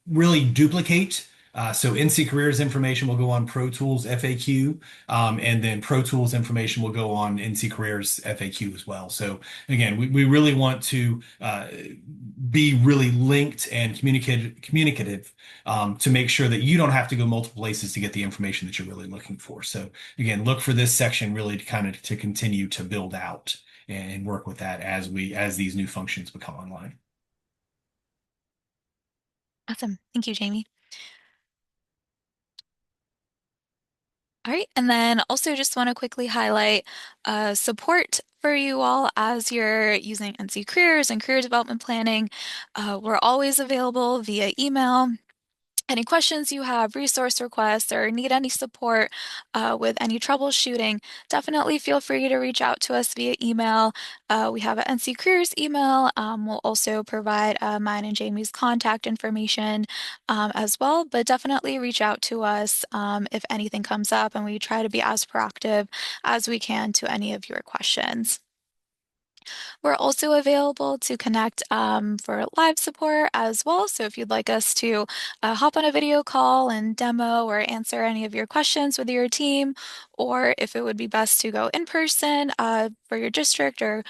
really duplicate. So NC Careers information will go on Pro Tools FAQ, and then Pro Tools information will go on NC Careers FAQ as well. So again, we really want to be really linked and communicative to make sure that you don't have to go multiple places to get the information that you're really looking for. So again, look for this section really to kind of to continue to build out and work with that as these new functions become online. Awesome. Thank you, Jamie. All right, and then also just want to quickly highlight support for you all as you're using NC Careers and career development planning. We're always available via email. any questions you have, resource requests, or need any support with any troubleshooting, definitely feel free to reach out to us via email. We have an NC Careers email. We'll also provide mine and Jamie's contact information as well, but definitely reach out to us if anything comes up, and we try to be as proactive as we can to any of your questions. We're also available to connect for live support as well. So if you'd like us to hop on a video call and demo or answer any of your questions with your team, or if it would be best to go in person for your district or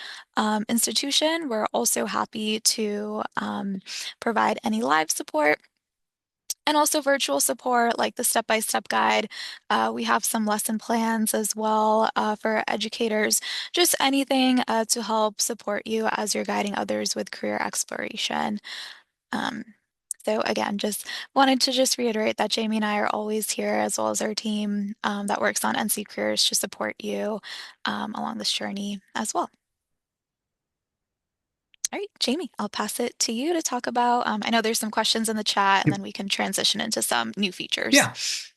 institution, we're also happy to provide any live support. And also virtual support, like the step-by-step guide. We have some lesson plans as well for educators, just anything to help support you as you're guiding others with career exploration. Um, so again, just wanted to just reiterate that Jamie and I are always here, as well as our team that works on NC Careers, to support you along this journey as well. All right, Jamie, I'll pass it to you to talk about. I know there's some questions in the chat, and then we can transition into some new features. Yeah,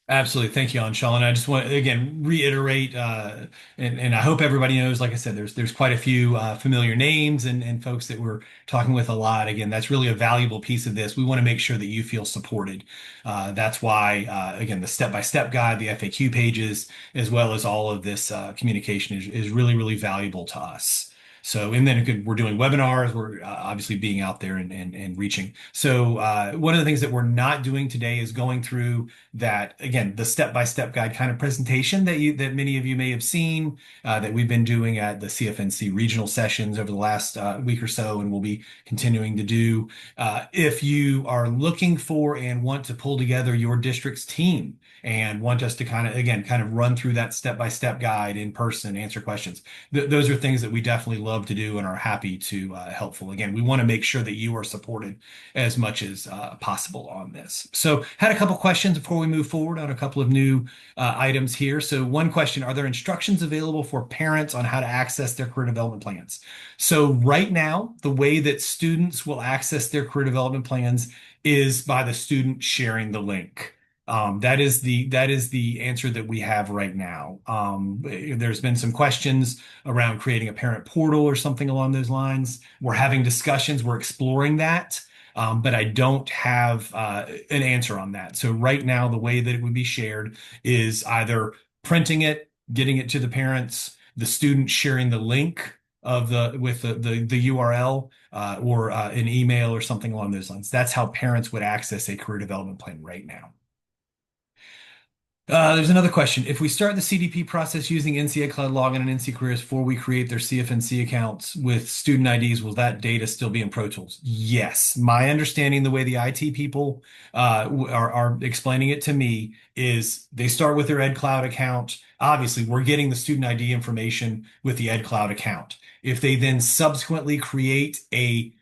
absolutely. Thank you, Anshul. And I just want to again reiterate, and I hope everybody knows, like I said, there's quite a few familiar names and folks that we're talking with a lot. Again, that's really a valuable piece of this. We want to make sure that you feel supported. That's why, again, the step-by-step guide, the FAQ pages, as well as all of this communication is really, really valuable to us. So, and then we're doing webinars. We're obviously being out there and reaching. So, one of the things that we're not doing today is going through that, again, the step-by-step guide kind of presentation that many of you may have seen that we've been doing at the CFNC regional sessions over the last week or so, and we'll be continuing to do. If you are looking for and want to pull together your district's team and want us to kind of run through that step-by-step guide in person, answer questions, those are things that we definitely love to do and are happy to helpful. Again, we want to make sure that you are supported as much as possible on this. So had a couple questions before we move forward on a couple of new items here. So one question, are there instructions available for parents on how to access their career development plans? So right now, the way that students will access their career development plans is by the student sharing the link. That is the answer that we have right now. There's been some questions around creating a parent portal or something along those lines. We're having discussions. We're exploring that. But I don't have an answer on that. So right now, the way that it would be shared is either printing it, getting it to the parents, the student sharing the link with the URL or an email or something along those lines. That's how parents would access a career development plan right now. There's another question. If we start the CDP process using NC Ed Cloud Login and NC Careers before we create their CFNC accounts with student IDs, will that data still be in Pro Tools? Yes. My understanding, the way the IT people are explaining it to me, is they start with their Ed Cloud account. Obviously, we're getting the student ID information with the Ed Cloud account. If they then subsequently create a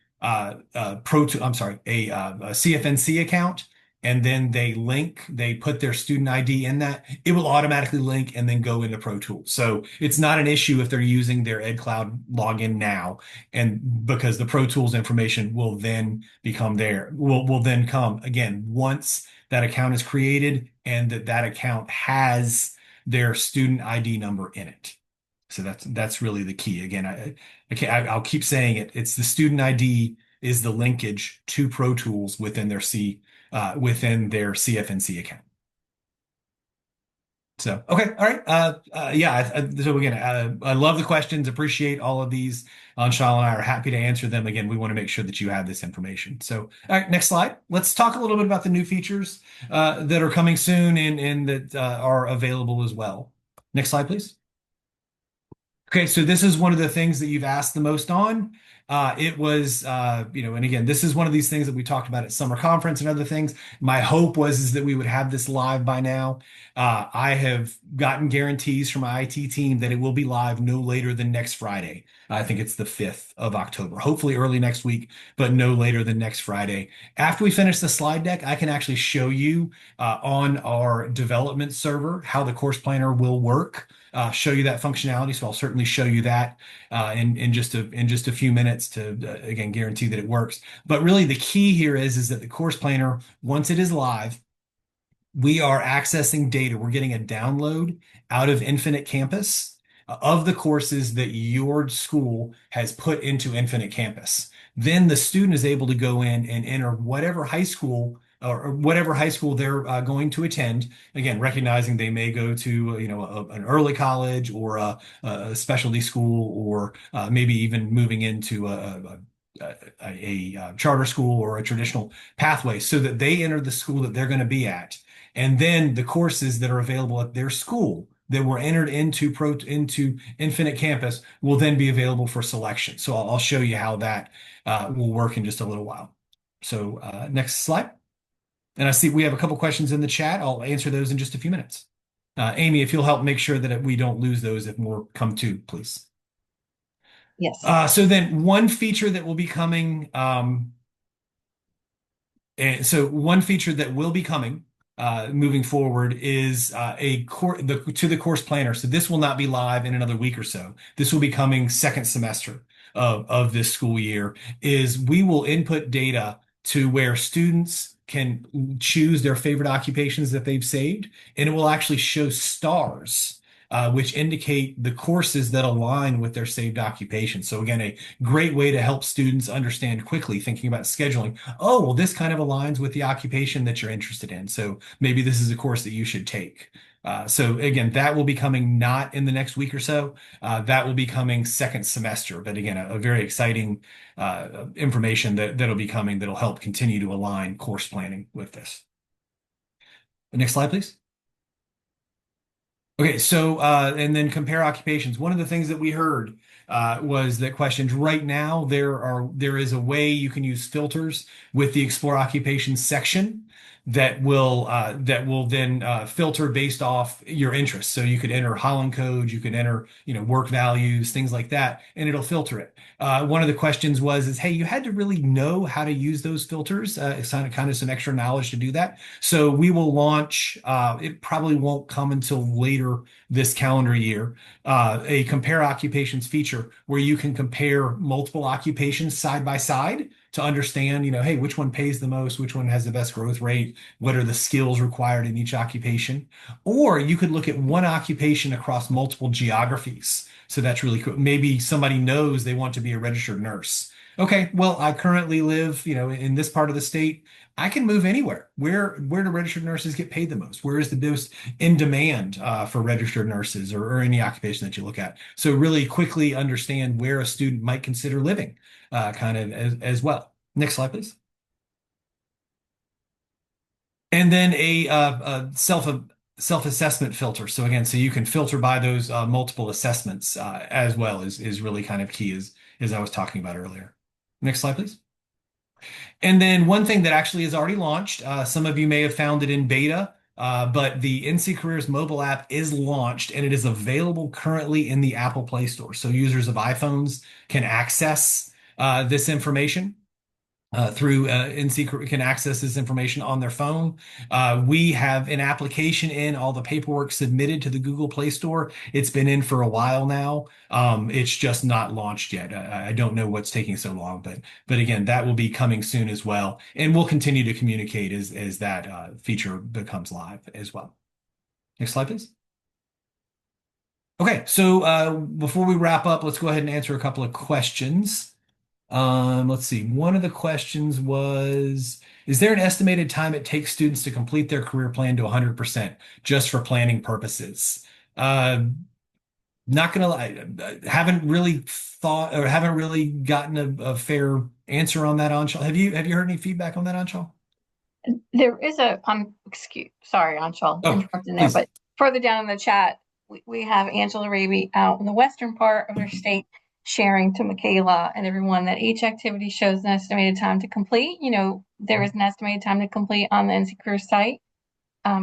CFNC account, and then they put their student ID in that, it will automatically link and then go into Pro Tools. So it's not an issue if they're using their Ed Cloud login now, and because the Pro Tools information will then will then come again once that account is created and that account has their student ID number in it. So that's really the key. Again, I'll keep saying it. It's the student ID is the linkage to Pro Tools within their CFNC account. So, okay. All right. Yeah. So again, I love the questions, appreciate all of these. Anshul and I are happy to answer them. Again, we want to make sure that you have this information. So, all right, next slide. Let's talk a little bit about the new features that are coming soon and that are available as well. Next slide, please. Okay, so this is one of the things that you've asked the most on. It was, and again, this is one of these things that we talked about at summer conference and other things. My hope is that we would have this live by now. I have gotten guarantees from my IT team that it will be live no later than next Friday. I think it's the 5th of October, hopefully early next week, but no later than next Friday. After we finish the slide deck, I can actually show you on our development server how the course planner will work. Show you that functionality. So I'll certainly show you that in just a few minutes to again guarantee that it works. But really the key here is that the course planner, once it is live, we are accessing data. We're getting a download out of Infinite Campus of the courses that your school has put into Infinite Campus. Then the student is able to go in and enter whatever high school or whatever high school they're going to attend. Again, recognizing they may go to an early college or a specialty school, or maybe even moving into a charter school or a traditional pathway, so that they enter the school that they're going to be at. And then the courses that are available at their school that were entered into Infinite Campus will then be available for selection. So I'll show you how that will work in just a little while. So next slide. And I see we have a couple questions in the chat. I'll answer those in just a few minutes. Amy, if you'll help make sure that we don't lose those if more come to, please. Yes. So then one feature that will be coming, and so one feature that will be coming moving forward is to the course planner. So this will not be live in another week or so. This will be coming second semester of this school year. Is we will input data to where students can choose their favorite occupations that they've saved, and it will actually show stars. Which indicate the courses that align with their saved occupation. So again, a great way to help students understand quickly, thinking about scheduling. Oh, well, this kind of aligns with the occupation that you're interested in. So maybe this is a course that you should take. So again, that will be coming not in the next week or so. That will be coming second semester. But again, a very exciting information that'll be coming that'll help continue to align course planning with this. Next slide, please. Okay, so and then compare occupations. One of the things that we heard was that questions right now there is a way you can use filters with the Explore Occupations section that will then filter based off your interests. So you could enter Holland code, you could enter work values, things like that, and it'll filter it. One of the questions was, hey, you had to really know how to use those filters. It's kind of some extra knowledge to do that. So we will launch, it probably won't come until later this calendar year, a compare occupations feature where you can compare multiple occupations side by side to understand, hey, which one pays the most, which one has the best growth rate, what are the skills required in each occupation. Or you could look at one occupation across multiple geographies. So that's really cool. Maybe somebody knows they want to be a registered nurse. Okay, well, I currently live, in this part of the state. I can move anywhere. Where do registered nurses get paid the most? Where is the most in demand for registered nurses or any occupation that you look at? So really quickly understand where a student might consider living kind of as well. Next slide, please. And then a self-assessment filter. So again, so you can filter by those multiple assessments as well is really kind of key as I was talking about earlier. Next slide, please. And then one thing that actually is already launched, some of you may have found it in beta, but the NC Careers mobile app is launched and it is available currently in the Apple Play Store. So users of iPhones can access this information. Through NC can access this information on their phone. We have an application in, all the paperwork submitted to the Google Play Store. It's been in for a while now. It's just not launched yet. I don't know what's taking so long, but again, that will be coming soon as well. And we'll continue to communicate as that feature becomes live as well. Next slide, please. Okay, so before we wrap up, let's go ahead and answer a couple of questions. Let's see. One of the questions was, is there an estimated time it takes students to complete their career plan to 100% just for planning purposes? Not gonna lie, haven't really thought or haven't really gotten a fair answer on that, Anshul. Have you heard any feedback on that, Anshul? There is sorry, Anshul, interrupting there, please. but further down in the chat, we have Angela Raby out in the western part of her state sharing to Michaela and everyone that each activity shows an estimated time to complete. There is an estimated time to complete on the NC Careers site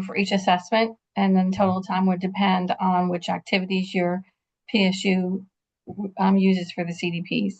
for each assessment, and then total time would depend on which activities your PSU uses for the CDPs.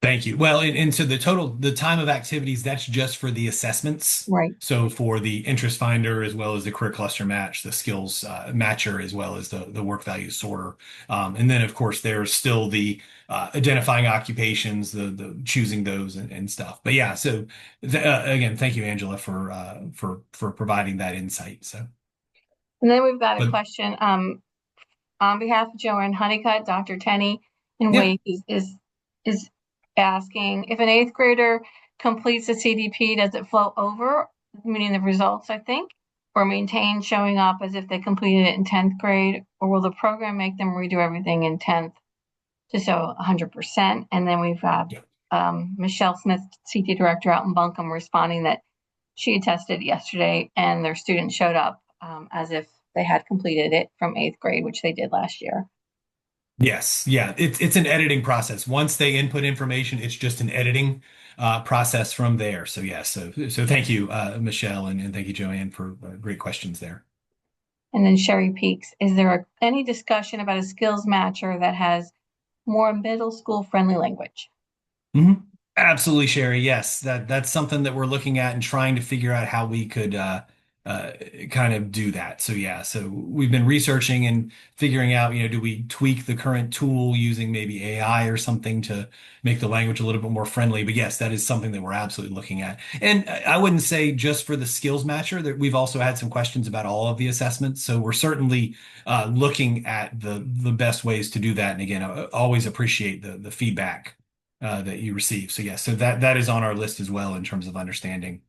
Thank you. Well, and so the time of activities, that's just for the assessments. Right. So for the interest finder, as well as the career cluster match, the skills matcher, as well as the work value sorter. And then, of course, there's still the identifying occupations, the choosing those and stuff. But yeah, so again, thank you, Angela, for providing that insight. So, And then we've got a but question on behalf of Joanne Honeycutt, Dr. Tenney in yeah. Wake is asking if an eighth grader completes the CDP, does it flow over, meaning the results, I think, or maintain showing up as if they completed it in 10th grade, or will the program make them redo everything in 10th to show 100%? And then we've got Yeah. Michelle Smith, CT director out in Buncombe, responding that she tested yesterday and their students showed up as if they had completed it from 8th grade, which they did last year. Yes, yeah, it's an editing process. Once they input information, it's just an editing process from there. So yeah, so thank you, Michelle, and thank you, Joanne, for great questions there. And then Sherry Peaks, is there any discussion about a skills matcher that has more middle school friendly language? Mhm. Absolutely, Sherry. Yes, that's something that we're looking at and trying to figure out how we could uh, kind of do that. So yeah, so we've been researching and figuring out, do we tweak the current tool using maybe AI or something to make the language a little bit more friendly? But yes, that is something that we're absolutely looking at. And I wouldn't say just for the skills matcher that we've also had some questions about all of the assessments. So we're certainly looking at the best ways to do that. And again, I always appreciate the feedback that you receive. So yeah, so that is on our list as well in terms of understanding.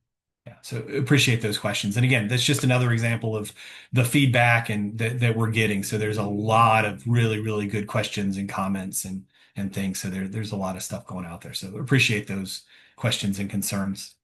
Yeah, so appreciate those questions. And again, that's just another example of the feedback and that we're getting. So there's a lot of really, really good questions and comments and things. So there's a lot of stuff going out there. So appreciate those questions and concerns.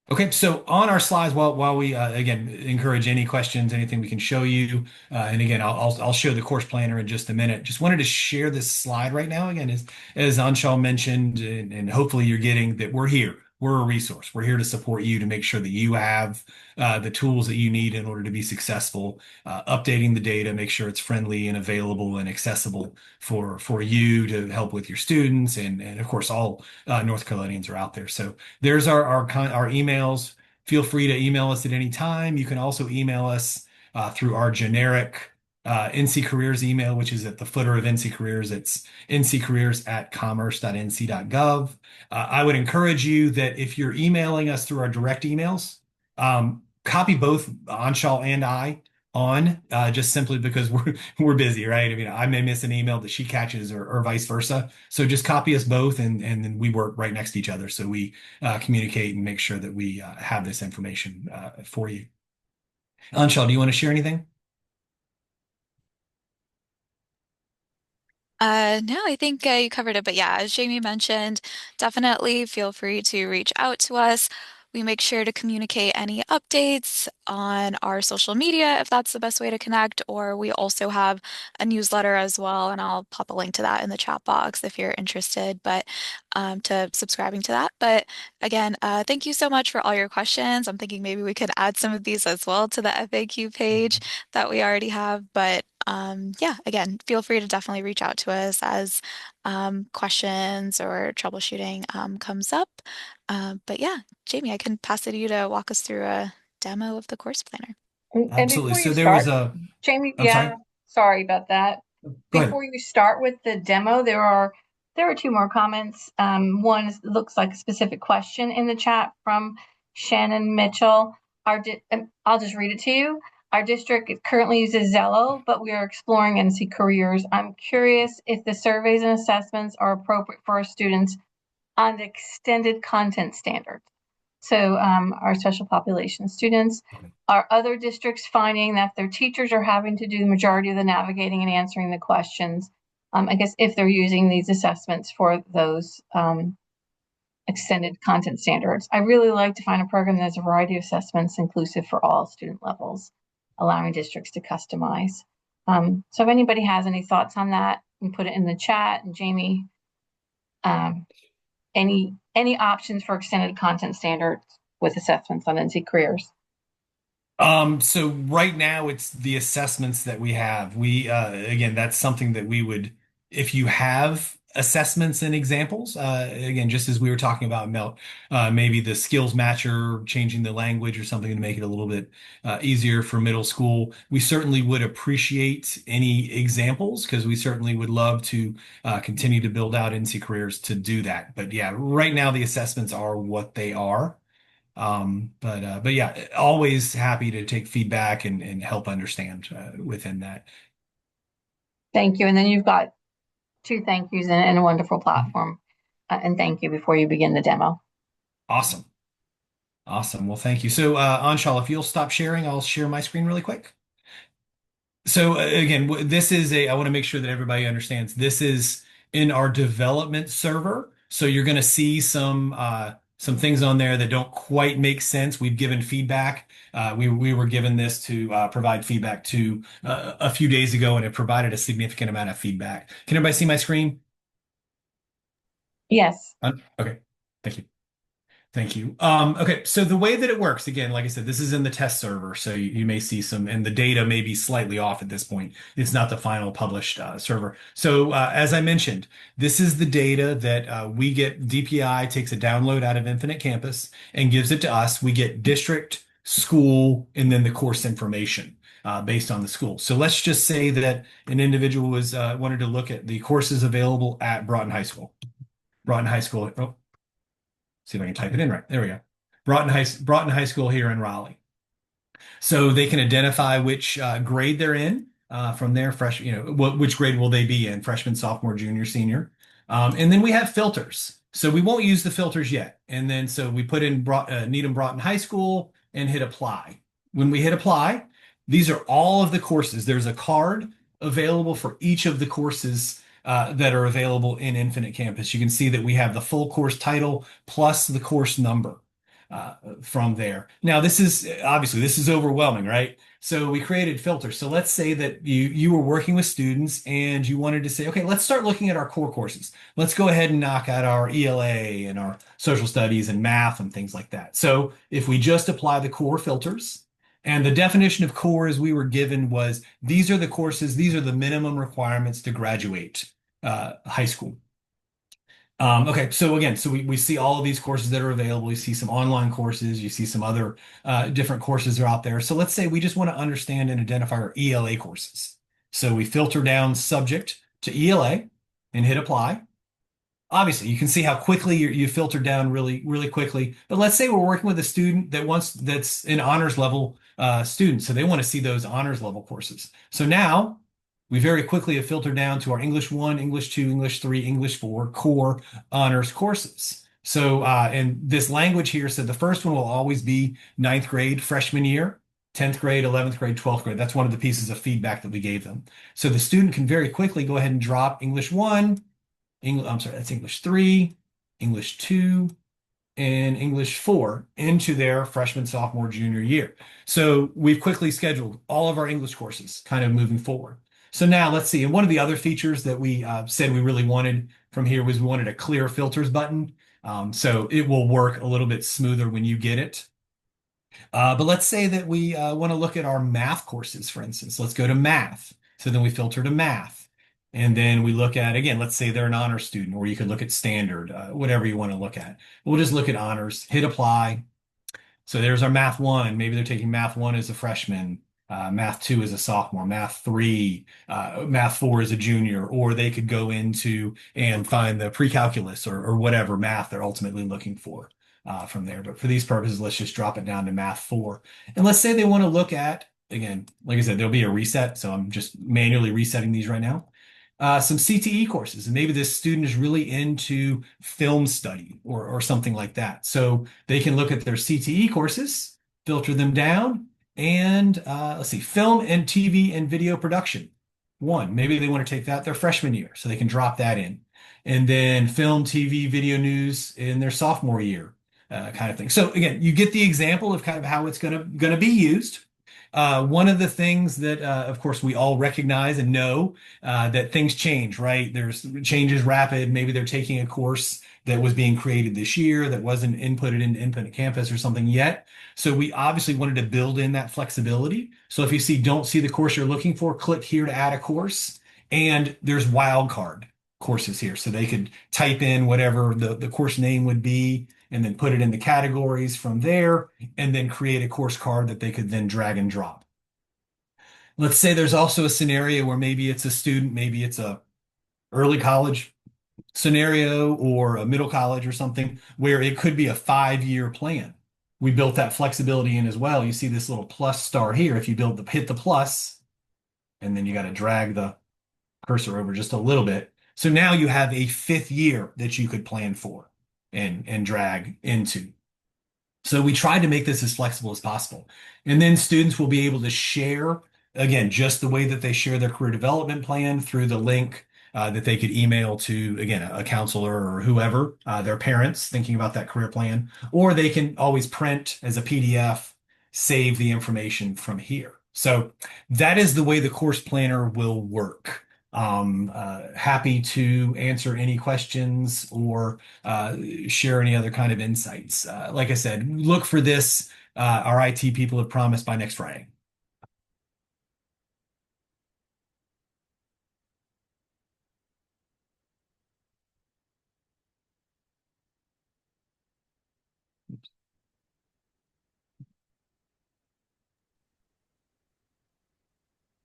Okay, so on our slides, while we again encourage any questions, anything we can show you, and again, I'll show the course planner in just a minute. Just wanted to share this slide right now. Again, as Anshul mentioned, and hopefully you're getting that we're here. We're a resource. We're here to support you to make sure that you have the tools that you need in order to be successful. Updating the data, make sure it's friendly and available and accessible for you to help with your students, and of course, all North Carolinians are out there. So there's our emails. Feel free to email us at any time. You can also email us through our generic NC Careers email, which is at the footer of NC Careers. It's nccareers@commerce.nc.gov. I would encourage you that if you're emailing us through our direct emails, copy both Anshul and I on just simply because we're busy, right? I mean, I may miss an email that she catches or vice versa. So just copy us both and then we work right next to each other. So we communicate and make sure that we have this information for you. Anshul, do you want to share anything? No, I think you covered it, but yeah, as Jamie mentioned, definitely feel free to reach out to us. We make sure to communicate any updates on our social media if that's the best way to connect, or we also have a newsletter as well, and I'll pop a link to that in the chat box if you're interested, but to subscribing to that. But again, thank you so much for all your questions. I'm thinking maybe we could add some of these as well to the FAQ page that we already have, but yeah, again, feel free to definitely reach out to us as questions or troubleshooting comes up. But yeah, Jamie, I can pass it to you to walk us through a demo of the course planner. And Absolutely. before you So there was start, Jamie, I'm sorry, sorry about that. go ahead. Before you start with the demo, there are two more comments. One looks like a specific question in the chat from Shannon Mitchell. I'll just read it to you. Our district currently uses Zello, but we are exploring NC Careers. I'm curious if the surveys and assessments are appropriate for our students on the extended content standards. So our special population students. Are other districts finding that their teachers are having to do the majority of the navigating and answering the questions? I guess if they're using these assessments for those extended content standards. I really like to find a program that has a variety of assessments inclusive for all student levels, allowing districts to customize. So if anybody has any thoughts on that, you can put it in the chat. And Jamie, any options for extended content standards with assessments on NC Careers? So right now it's the assessments that we have. Again, that's something that we would, if you have assessments and examples, again, just as we were talking about Mel, maybe the skills matcher, changing the language or something to make it a little bit easier for middle school. We certainly would appreciate any examples because we certainly would love to continue to build out NC Careers to do that. But yeah, right now the assessments are what they are. But yeah, always happy to take feedback and help understand within that. Thank you. And then you've got two thank yous and a wonderful platform. And thank you before you begin the demo. Awesome. Awesome. Well, thank you. So, Anshul, if you'll stop sharing, I'll share my screen really quick. So again, this is I want to make sure that everybody understands this is in our development server. So you're going to see some things on there that don't quite make sense. We've given feedback. We were given this to provide feedback to a few days ago, and it provided a significant amount of feedback. Can everybody see my screen? Yes. Okay. Thank you. Thank you. Okay, so the way that it works, again, like I said, this is in the test server, so you may see some, and the data may be slightly off at this point. It's not the final published server. So as I mentioned, this is the data that we get. DPI takes a download out of Infinite Campus and gives it to us. We get district, school, and then the course information based on the school. So let's just say that an individual was wanted to look at the courses available at Broughton High School. Broughton High School. Oh, see if I can type it in right. There we go. Broughton High School here in Raleigh. So they can identify which grade they're in from there. Which grade will they be in? Freshman, sophomore, junior, senior. And then we have filters. So we won't use the filters yet. And then so we put in Needham Broughton High School and hit apply. When we hit apply, these are all of the courses. There's a card available for each of the courses that are available in Infinite Campus. You can see that we have the full course title plus the course number from there. Now, this is overwhelming, right? So we created filters. So let's say that you were working with students and you wanted to say, okay, let's start looking at our core courses. Let's go ahead and knock out our ELA and our social studies and math and things like that. So if we just apply the core filters, and the definition of core as we were given was these are the courses, these are the minimum requirements to graduate high school. Okay, so again, we see all of these courses that are available. You see some online courses, you see some other different courses are out there. So let's say we just want to understand and identify our ELA courses. So we filter down subject to ELA and hit apply. Obviously, you can see how quickly you filter down really, really quickly. But let's say we're working with a student that's an honors level student. So they want to see those honors level courses. So now we very quickly have filtered down to our English 1, English 2, English 3, English 4 core honors courses. So, and this language here said the first one will always be ninth grade freshman year, 10th grade, 11th grade, 12th grade. That's one of the pieces of feedback that we gave them. So the student can very quickly go ahead and drop English 1, that's English 3, English 2, and English 4 into their freshman, sophomore, junior year. So we've quickly scheduled all of our English courses kind of moving forward. So now let's see. And one of the other features that we said we really wanted from here was we wanted a clear filters button. So it will work a little bit smoother when you get it. But let's say that we want to look at our math courses, for instance. Let's go to math. So then we filter to math. And then we look at, again, let's say they're an honor student, or you could look at standard, whatever you want to look at. We'll just look at honors, hit apply. So there's our math 1. Maybe they're taking math 1 as a freshman. Math 2 is a sophomore, math 3, math 4 is a junior, or they could go into and find the pre-calculus or whatever math they're ultimately looking for from there. But for these purposes, let's just drop it down to math 4. And let's say they want to look at, again, like I said, there'll be a reset. So I'm just manually resetting these right now. Some CTE courses, and maybe this student is really into film study or something like that. So they can look at their CTE courses, filter them down, and let's see, film and TV and video production. 1, maybe they want to take that their freshman year, so they can drop that in. And then film, TV, video news in their sophomore year, kind of thing. So again, you get the example of kind of how it's gonna be used. One of the things that, of course, we all recognize and know that things change, right? There's change is rapid. Maybe they're taking a course that was being created this year that wasn't inputted into Infinite Campus or something yet. So we obviously wanted to build in that flexibility. So if you don't see the course you're looking for, click here to add a course. And there's wildcard courses here. So they could type in whatever the course name would be and then put it in the categories from there and then create a course card that they could then drag and drop. Let's say there's also a scenario where maybe it's a student, maybe it's a early college scenario or a middle college or something where it could be a 5-year plan. We built that flexibility in as well. You see this little plus star here. If you hit the plus, and then you got to drag the cursor over just a little bit. So now you have a 5th year that you could plan for and drag into. So we tried to make this as flexible as possible. And then students will be able to share, again, just the way that they share their career development plan through the link that they could email to, again, a counselor or whoever, their parents thinking about that career plan, or they can always print as a PDF, save the information from here. So that is the way the course planner will work. Happy to answer any questions or share any other kind of insights. Like I said, look for this. Our IT people have promised by next Friday.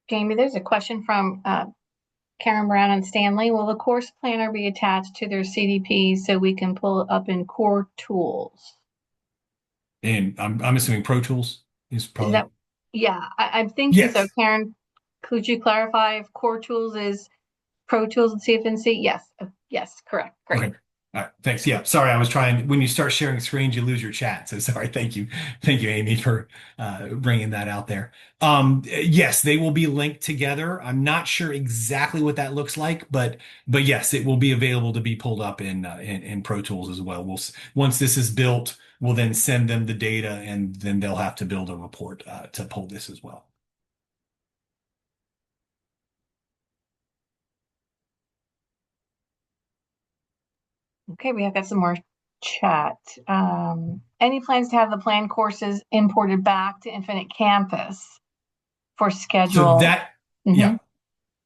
Jamie, there's a question from Karen Brown and Stanley. Will the course planner be attached to their CDP so we can pull it up in Core Tools? And I'm assuming Pro Tools is probably. Yeah, I'm thinking Yes. so. Karen, could you clarify if Core Tools is Pro Tools and CFNC? Yes. Yes, correct. Great. Okay. All right. Thanks. Yeah. Sorry. I was trying, when you start sharing screens, you lose your chat. So sorry. Thank you. Thank you, Amy, for bringing that out there. Yes, they will be linked together. I'm not sure exactly what that looks like, but yes, it will be available to be pulled up in Pro Tools as well. Once this is built, we'll then send them the data and then they'll have to build a report to pull this as well. Okay, we have got some more chat. Any plans to have the planned courses imported back to Infinite Campus for schedule? So that, Mhm. yeah.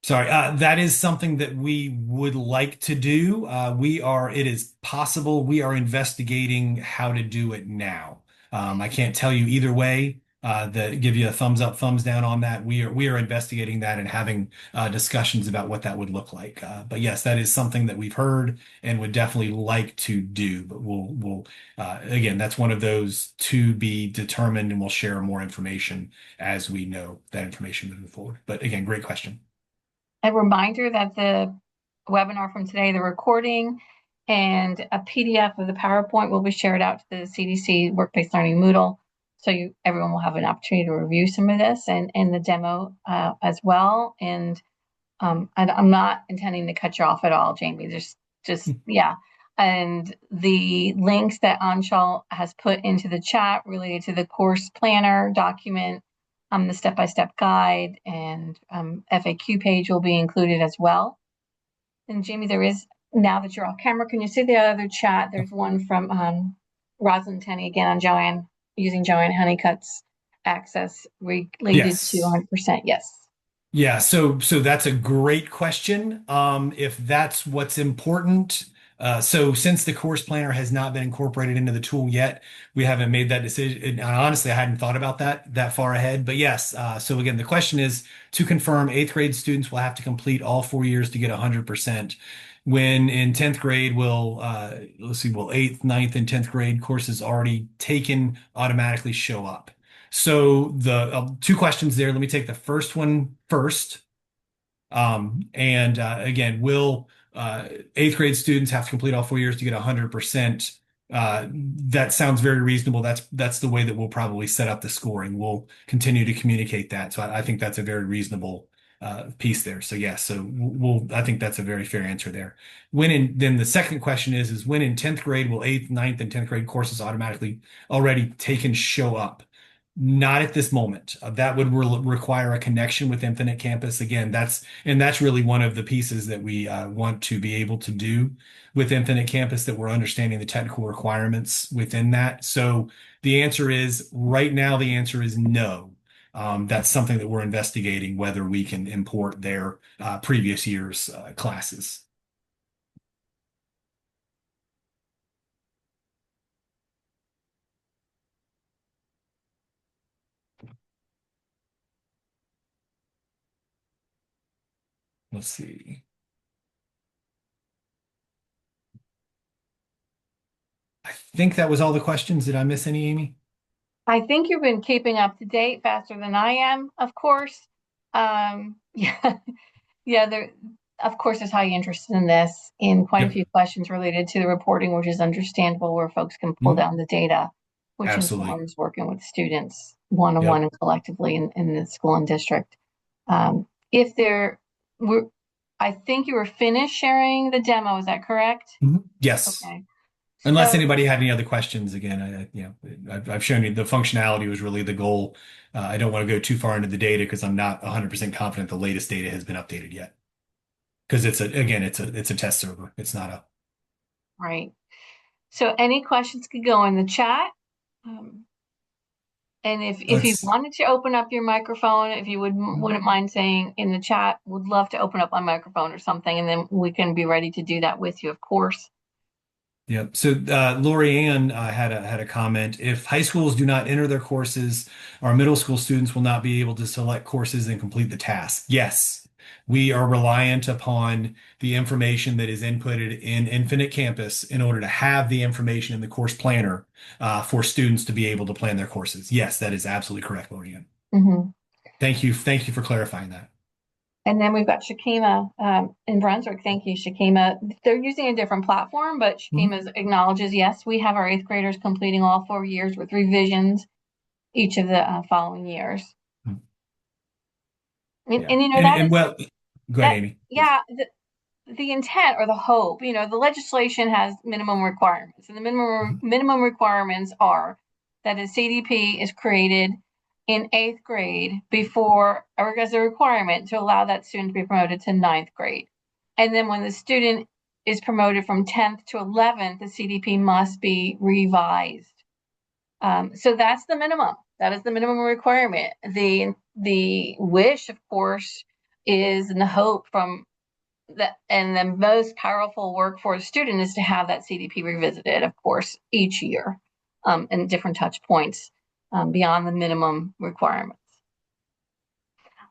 Sorry, that is something that we would like to do. It is possible we are investigating how to do it now. I can't tell you either way, give you a thumbs up, thumbs down on that. We are investigating that and having discussions about what that would look like. But yes, that is something that we've heard and would definitely like to do. But we'll again, that's one of those to be determined, and we'll share more information as we know that information moving forward. But again, great question. A reminder that the webinar from today, the recording and a PDF of the PowerPoint will be shared out to the CDC Work-Based Learning Moodle. So everyone will have an opportunity to review some of this and the demo as well. And I'm not intending to cut you off at all, Jamie. Yeah. And the links that Anshul has put into the chat related to the course planner document, the step-by-step guide and FAQ page will be included as well. And Jamie, there is, now that you're off camera, can you see the other chat? There's one from Rosalind Tenney again on using Joanne Honeycutt's access related to 100%. Yes. Yeah, so that's a great question. If that's what's important, so since the course planner has not been incorporated into the tool yet, we haven't made that decision. And honestly, I hadn't thought about that far ahead. But yes, so again, the question is to confirm 8th grade students will have to complete all 4 years to get 100%. When in 10th grade, will 8th, 9th, and 10th grade courses already taken automatically show up? So the 2 questions there. Let me take the first one first. Again, will 8th grade students have to complete all 4 years to get 100%? That sounds very reasonable. That's the way that we'll probably set up the scoring. We'll continue to communicate that. So I think that's a very reasonable piece there. So yes, so I think that's a very fair answer there. Then the second question is when in 10th grade will 8th, 9th, and 10th grade courses automatically already taken show up? Not at this moment. That would require a connection with Infinite Campus. Again, that's really one of the pieces that we want to be able to do with Infinite Campus, that we're understanding the technical requirements within that. So the answer is right now, the answer is no. That's something that we're investigating, whether we can import their previous year's classes. Let's see. I think that was all the questions. Did I miss any, Amy? I think you've been keeping up to date faster than I am, of course. Yeah, yeah, there, of course, there's high interest in this, in quite a Yep. few questions related to the reporting, which is understandable, where folks can pull Mhm. down the data, which Absolutely. informs working with students one-on-one Yep. and collectively in the school and district. If there were, I think you were finished sharing the demo, is that correct? Yes. Okay. Unless So, anybody had any other questions, again, I've shown you the functionality was really the goal. I don't want to go too far into the data because I'm not 100% confident the latest data has been updated yet. Because it's a test server. It's not a. right. So any questions could go in the chat. Um, And if you Let's. wanted to open up your microphone, if you wouldn't mind saying in the chat, would love to open up my microphone or something, and then we can be ready to do that with you, of course. Yeah. So Lori Ann had a comment. If high schools do not enter their courses, our middle school students will not be able to select courses and complete the task. Yes, we are reliant upon the information that is inputted in Infinite Campus in order to have the information in the course planner for students to be able to plan their courses. Yes, that is absolutely correct, Lori Ann. Hmm. Thank you for clarifying that. And then we've got Shakima in Brunswick. Thank you, Shakima. They're using a different platform, but Mhm. Shakima acknowledges, yes, we have our eighth graders completing all 4 years with revisions each of the following years. Yeah. And you know, And that and is well, go ahead, that, Amy, please. yeah, the intent or the hope, the legislation has minimum requirements, and the Mhm. minimum requirements are that a CDP is created in eighth grade before, or as a requirement to allow that student to be promoted to ninth grade. And then when the student is promoted from 10th to 11th, the CDP must be revised. So that's the minimum. That is the minimum requirement. The wish, of course, is, and the hope from that, and the most powerful work for a student is to have that CDP revisited, of course, each year, and different touch points beyond the minimum requirements.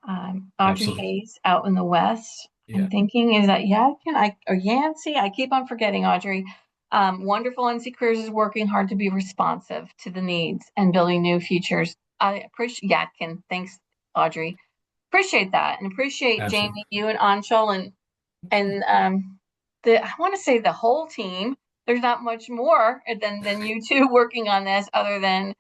Audrey Absolutely. Hayes out in the West. I'm Yeah. thinking, is that Yadkin? Or Yancey? I keep on forgetting, Audrey. Wonderful NC Careers is working hard to be responsive to the needs and building new features. I appreciate Yadkin. Thanks, Audrey. Appreciate that, and appreciate Absolutely. Jamie, you and Anshul, and I want to say the whole team. There's not much more than you two working on this, other than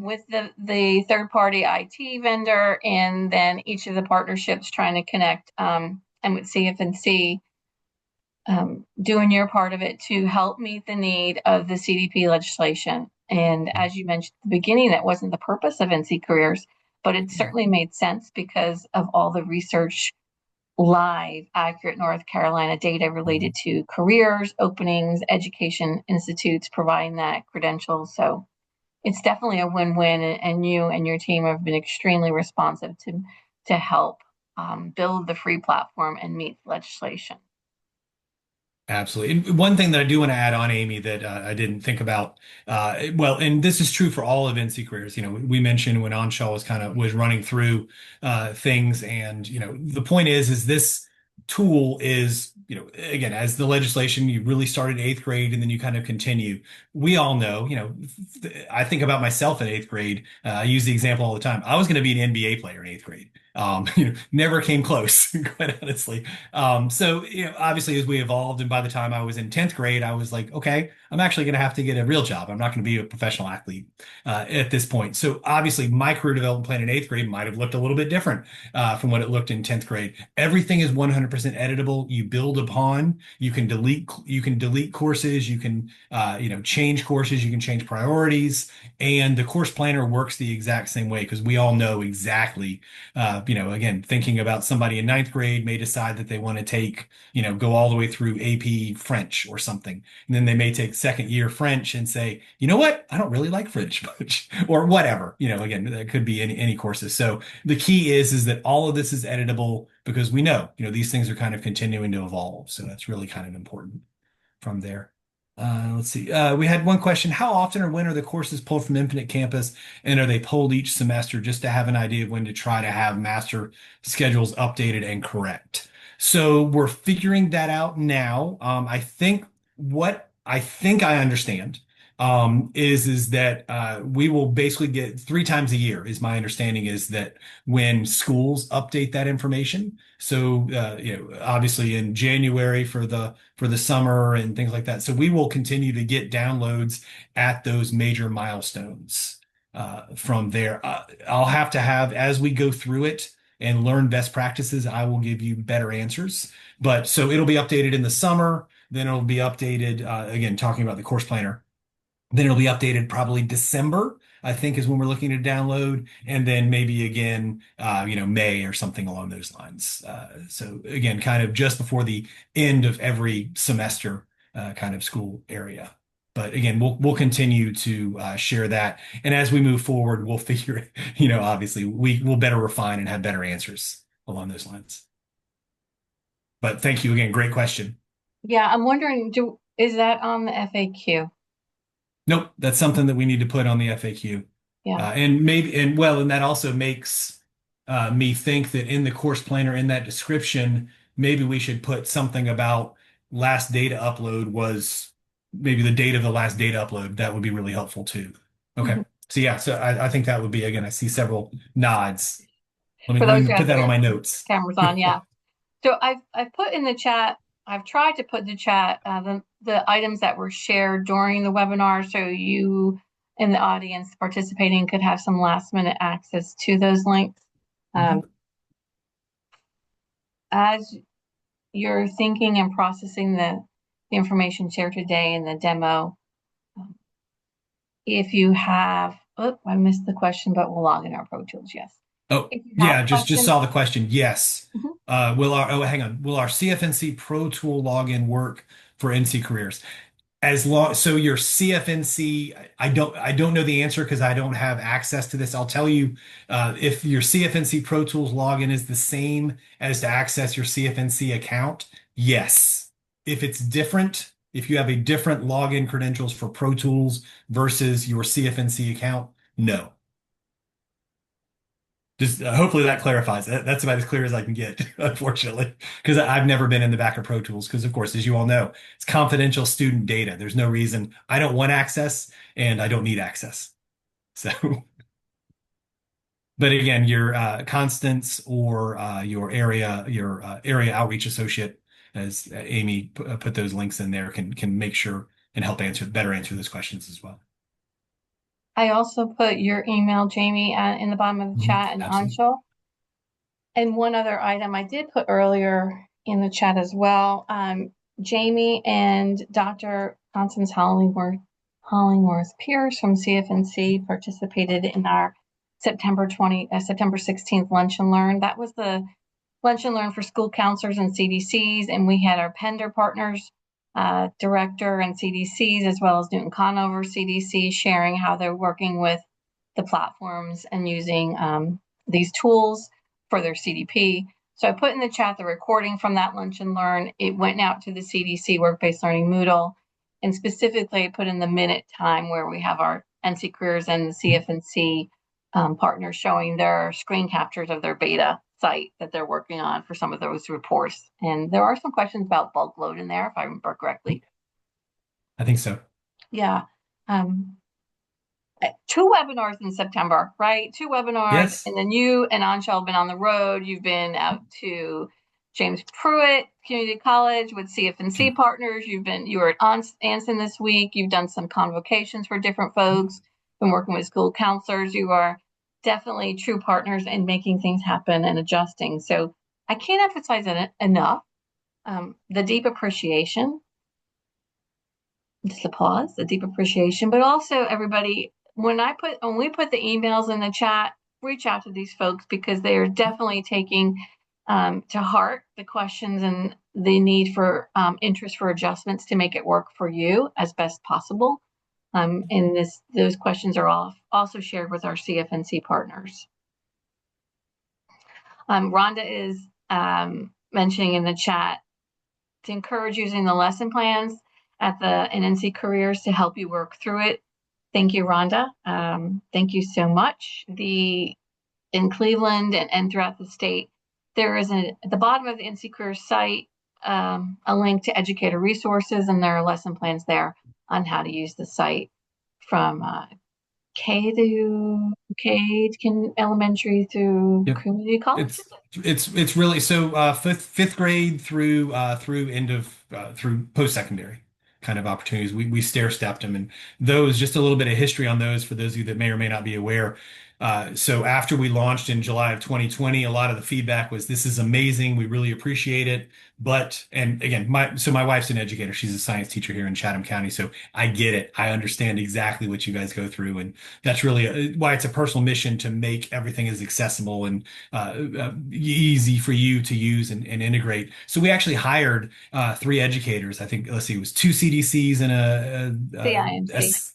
with the third party IT vendor, and then each of the partnerships trying to connect, and with CF&C, doing your part of it to help meet the need of the CDP legislation. And as you mentioned at the beginning, that wasn't the purpose of NC Careers, but it certainly made sense because of all the research, live, accurate North Carolina data related Mhm. to careers, openings, education institutes providing that credential. So it's definitely a win-win, and you and your team have been extremely responsive to help build the free platform and meet legislation. Absolutely. And one thing that I do want to add on, Amy, that I didn't think about, well, and this is true for all of NC Careers. We mentioned when Anshaw was running through things, and the point is this tool is, again, as the legislation, you really started eighth grade and then you kind of continue. We all know, I think about myself in eighth grade. I use the example all the time. I was going to be an NBA player in eighth grade. Never came close, quite honestly. So, obviously, as we evolved, and by the time I was in 10th grade, I was like, okay, I'm actually going to have to get a real job. I'm not going to be a professional athlete at this point. So obviously, my career development plan in eighth grade might have looked a little bit different from what it looked in 10th grade. Everything is 100% editable. You build upon. You can delete. You can delete courses. You can change courses. You can change priorities. And the course planner works the exact same way because we all know exactly. Again, thinking about somebody in ninth grade may decide that they want to take, go all the way through AP French or something. And then they may take second year French and say, you know what? I don't really like French much or whatever. Again, that could be any courses. So the key is that all of this is editable because we know, these things are kind of continuing to evolve. So that's really kind of important from there. Let's see. We had one question. How often or when are the courses pulled from Infinite Campus, and are they pulled each semester just to have an idea of when to try to have master schedules updated and correct? So we're figuring that out now. I think I understand is that we will basically get 3 times a year, is my understanding, is that when schools update that information. So obviously in January for the summer and things like that. So we will continue to get downloads at those major milestones from there. I'll have to have, as we go through it and learn best practices, I will give you better answers. But so it'll be updated in the summer. Then it'll be updated, again, talking about the course planner. Then it'll be updated probably December, I think, is when we're looking to download. And then maybe again, May or something along those lines. So again, kind of just before the end of every semester kind of school area. But again, we'll continue to share that. And as we move forward, we'll figure, obviously we'll better refine and have better answers along those lines. But thank you again. Great question. Yeah, I'm wondering, is that on the FAQ? Nope, that's something that we need to put on the FAQ. Yeah. And that also makes me think that in the course planner, in that description, maybe we should put something about last data upload was maybe the date of the last data upload. That would be really helpful too. Okay. So yeah, so I think that would be, again, I see several nods. For Let those me who put have that on their my notes. cameras on, yeah. So I've put in the chat, I've tried to put in the chat the items that were shared during the webinar, so you in the audience participating could have some last minute access to those links. As you're thinking and processing the information shared today in the demo, if you have, I missed the question, but we'll log in our Pro Tools, yes. Oh, yeah, just saw the question. Yes. Will our CFNC Pro Tool login work for NC Careers? So your CFNC, I don't know the answer because I don't have access to this. I'll tell you, if your CFNC Pro Tools login is the same as to access your CFNC account, yes. If it's different, if you have a different login credentials for Pro Tools versus your CFNC account, no. Just hopefully that clarifies. That's about as clear as I can get, unfortunately, because I've never been in the back of Pro Tools. Because, of course, as you all know, it's confidential student data. There's no reason I don't want access and I don't need access. So, but again, your Constance or your area outreach associate, as Amy put those links in there, can make sure and help better answer those questions as well. I also put your email, Jamie, in the bottom of the chat, and Anshul. And one other item I did put earlier in the chat as well. Jamie and Dr. Constance Hollingworth Pierce from CFNC participated in our September 16th Lunch and Learn. That was the Lunch and Learn for school counselors and CDCs, and we had our Pender partners director and CDCs, as well as Newton Conover CDC, sharing how they're working with the platforms and using these tools for their CDP. So I put in the chat the recording from that Lunch and Learn. It went out to the CDC Work-Based Learning Moodle, and specifically I put in the minute time where we have our NC Careers and the CFNC partners showing their screen captures of their beta site that they're working on for some of those reports. And there are some questions about bulk load in there, if I remember correctly. I think so. Yeah. 2 webinars in September, right? 2 webinars. Yes. And then you and Anshul have been on the road. You've been out to James Pruitt Community College with CF&C partners. You were at Anson this week. You've done some convocations for different folks, been working with school counselors. You are definitely true partners in making things happen and adjusting. So I can't emphasize it enough. The deep appreciation, just applause, the deep appreciation, but also everybody, when we put the emails in the chat, reach out to these folks because they are definitely taking to heart the questions and the need for interest for adjustments to make it work for you as best possible. And those questions are also shared with our CF&C partners. Rhonda is mentioning in the chat to encourage using the lesson plans at the NC Careers to help you work through it. Thank you, Rhonda. Thank you so much. In Cleveland and throughout the state, there is at the bottom of the NC Careers site a link to educator resources, and there are lesson plans there on how to use the site from elementary through community college. It's really so fifth grade through through post-secondary kind of opportunities. We stair-stepped them, and those, just a little bit of history on those for those of you that may or may not be aware. So after we launched in July of 2020, a lot of the feedback was, this is amazing. We really appreciate it. But, and again, my wife's an educator. She's a science teacher here in Chatham County. So I get it. I understand exactly what you guys go through. And that's really why it's a personal mission to make everything as accessible and easy for you to use and integrate. So we actually hired 3 educators. I think, let's see, it was 2 CDCs and CIMC.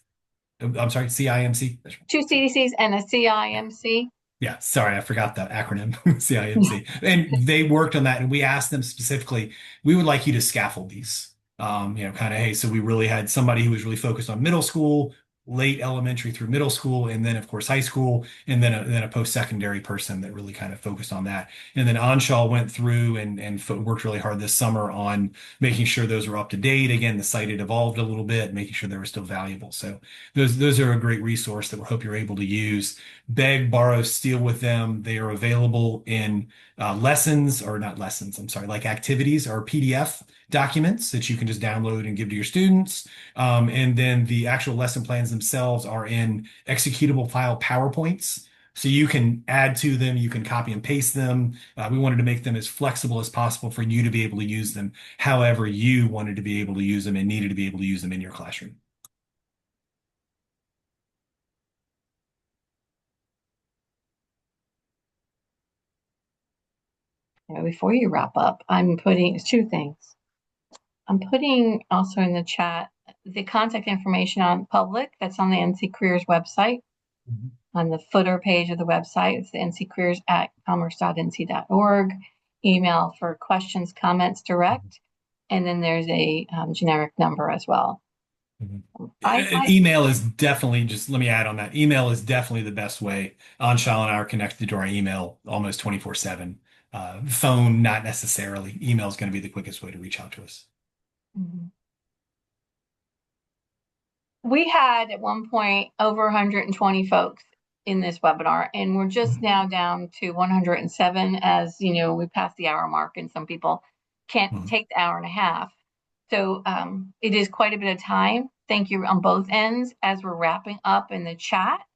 I'm sorry, CIMC. 2 CDCs and a CIMC. Yeah, sorry, I forgot the acronym, CIMC. And they worked on that, and we asked them specifically, we would like you to scaffold these. Kind of, hey, so we really had somebody who was really focused on middle school, late elementary through middle school, and then of course high school, and then a post-secondary person that really kind of focused on that. And then Anshul went through and worked really hard this summer on making sure those were up to date. Again, the site had evolved a little bit, making sure they were still valuable. So those are a great resource that we hope you're able to use. Beg, borrow, steal with them. They are available in lessons, or not lessons, I'm sorry, like activities or PDF documents that you can just download and give to your students. And then the actual lesson plans themselves are in executable file PowerPoints. So you can add to them, you can copy and paste them. We wanted to make them as flexible as possible for you to be able to use them however you wanted to be able to use them and needed to be able to use them in your classroom. Before you wrap up, I'm putting 2 things. I'm putting also in the chat the contact information on public that's on the NC Careers website. On the footer page of the website, it's the nccareers@commerce.nc.org. Email for questions, comments, direct. And then there's a generic number as well. Email is definitely, just let me add on that. Email is definitely the best way. Anshul and I are connected to our email almost 24/7. Phone, not necessarily. Email is going to be the quickest way to reach out to us. We had at one point over 120 folks in this webinar, and we're just now down to 107 as we passed the hour mark, and some people can't take the hour and a half. So it is quite a bit of time. Thank you on both ends. As we're wrapping up in the chat,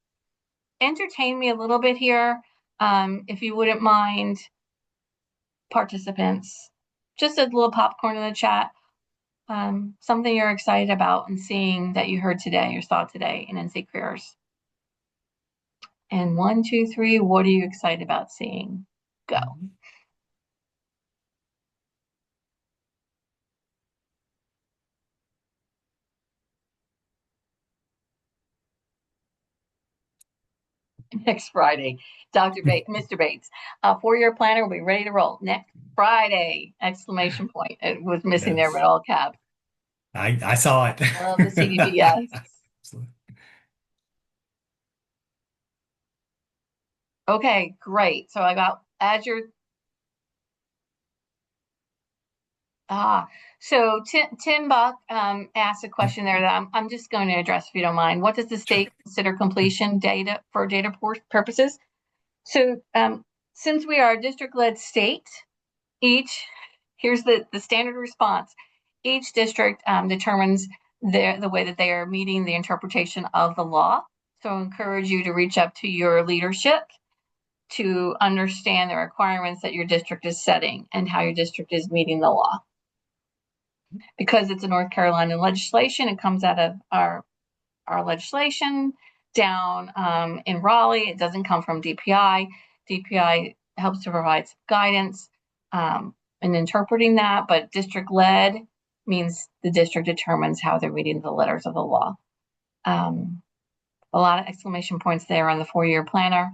entertain me a little bit here, if you wouldn't mind, participants. Just a little popcorn in the chat. Something you're excited about and seeing that you heard today or saw today in NC Careers. And 1, 2, 3, what are you excited about seeing? Go. Next Friday, Mr. Bates, 4-year planner will be ready to roll next Friday! Exclamation point. It was missing there, but all caps. I saw it. Love the CDBS. Okay, great. So I got Azure. So Tim Buck asked a question there that I'm just going to address if you don't mind. What does the state consider completion data for data purposes? So since we are a district-led state, Here's the standard response. Each district determines the way that they are meeting the interpretation of the law. So I encourage you to reach up to your leadership to understand the requirements that your district is setting and how your district is meeting the law. Because it's a North Carolina legislation, it comes out of our legislation down in Raleigh. It doesn't come from DPI. DPI helps to provide guidance in interpreting that, but district-led means the district determines how they're reading the letters of the law. A lot of exclamation points there on the 4-year planner.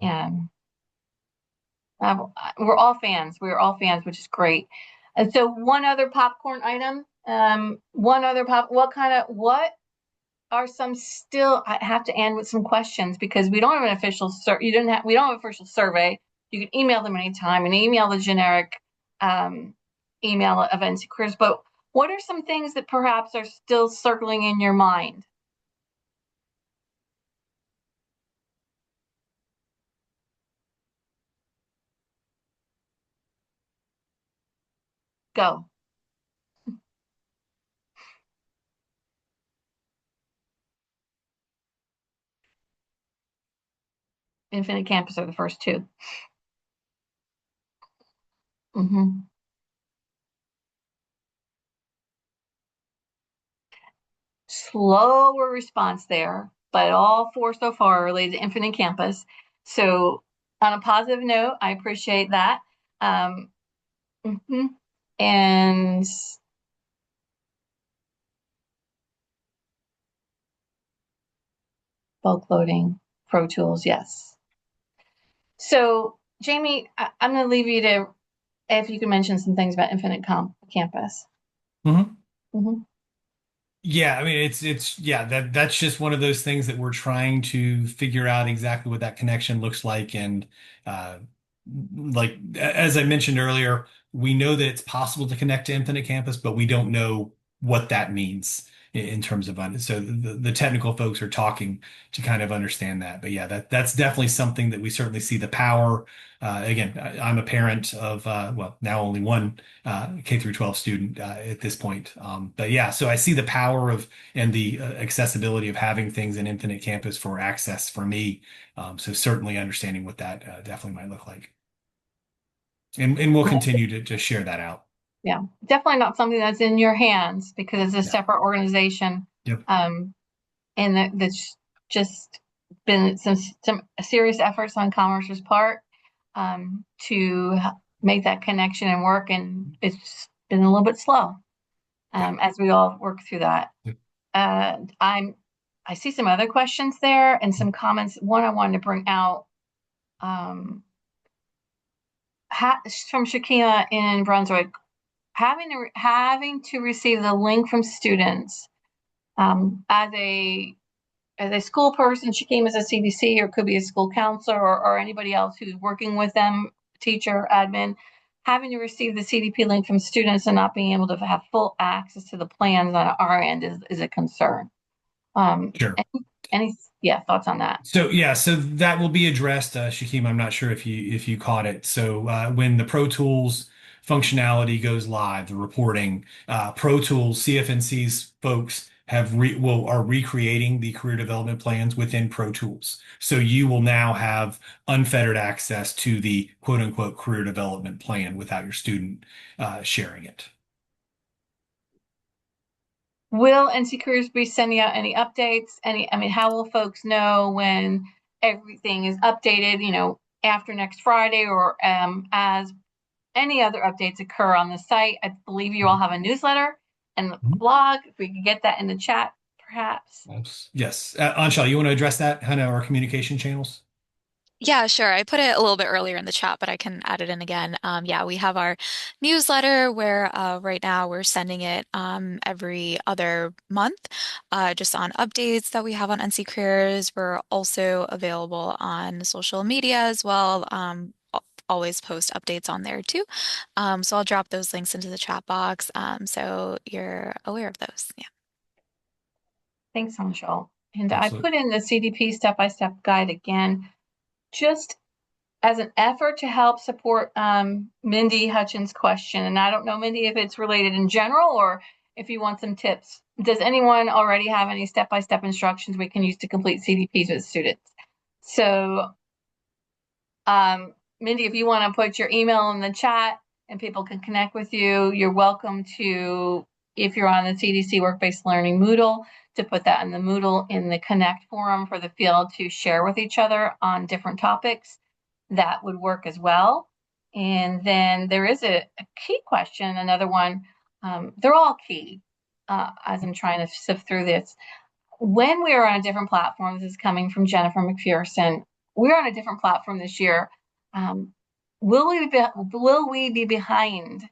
And we're all fans. We're all fans, which is great. And so one other popcorn item, what are some still, I have to end with some questions because we don't have an official, we don't have an official survey. You can email them anytime and email the generic email of NC Careers, but what are some things that perhaps are still circling in your mind? Go. Infinite Campus are the first two. Mm-hmm. Slower response there, but all 4 so far are related to Infinite Campus. So on a positive note, I appreciate that. Mm-hmm. And bulk loading, Pro Tools, yes. So Jamie, I'm going to leave you to, if you can mention some things about Infinite Campus. Mm-hmm. Mm-hmm. Yeah, I mean yeah, that's just one of those things that we're trying to figure out exactly what that connection looks like. And uh like as I mentioned earlier, we know that it's possible to connect to Infinite Campus, but we don't know what that means in terms of so the technical folks are talking to kind of understand that. But yeah, that's definitely something that we certainly see the power. Again, I'm a parent of well, now only one K through 12 student at this point. But yeah, so I see the power of and the accessibility of having things in Infinite Campus for access for me. So certainly understanding what that definitely might look like. And we'll continue to share that out. Yeah, definitely not something that's in your hands because it's a No. separate organization. Yep. And that's just been some serious efforts on Commerce's part to make that connection and work, and it's been a little bit slow as we all work through that. Yep. I see some other questions there and some comments. One I wanted to bring out from Shakima in Brunswick, having to receive the link from students as a school person. She came as a CDC or could be a school counselor or anybody else who's working with them, teacher, admin, having to receive the CDP link from students and not being able to have full access to the plans on our end is a concern. Sure. Any thoughts on that? So yeah, so that will be addressed, Shakim. I'm not sure if you caught it. So when the Pro Tools functionality goes live, the reporting, Pro Tools CFNC's folks are recreating the career development plans within Pro Tools. So you will now have unfettered access to the quote unquote career development plan without your student sharing it. Will NC Careers be sending out any updates? How will folks know when everything is updated, after next Friday or as any other updates occur on the site? I believe you all have a newsletter and a blog. If we could get that in the chat, perhaps. Yes. Anshal, you want to address that, Hannah, our communication channels? Yeah, sure. I put it a little bit earlier in the chat, but I can add it in again. Yeah, we have our newsletter where right now we're sending it every other month, just on updates that we have on NC Careers. We're also available on social media as well. Always post updates on there too. So I'll drop those links into the chat box so you're aware of those. Yeah. Thanks, Anshul. And Absolutely. I put in the CDP step-by-step guide again. Just as an effort to help support Mindy Hutchins' question, and I don't know, Mindy, if it's related in general or if you want some tips. Does anyone already have any step-by-step instructions we can use to complete CDPs with students? So, Mindy, if you want to put your email in the chat and people can connect with you, you're welcome to, if you're on the CDC Work-Based Learning Moodle, to put that in the Moodle in the Connect forum for the field to share with each other on different topics. That would work as well. And then there is a key question, another one. They're all key as I'm trying to sift through this. When we are on a different platform, this is coming from Jennifer McPherson, we're on a different platform this year. Will we be behind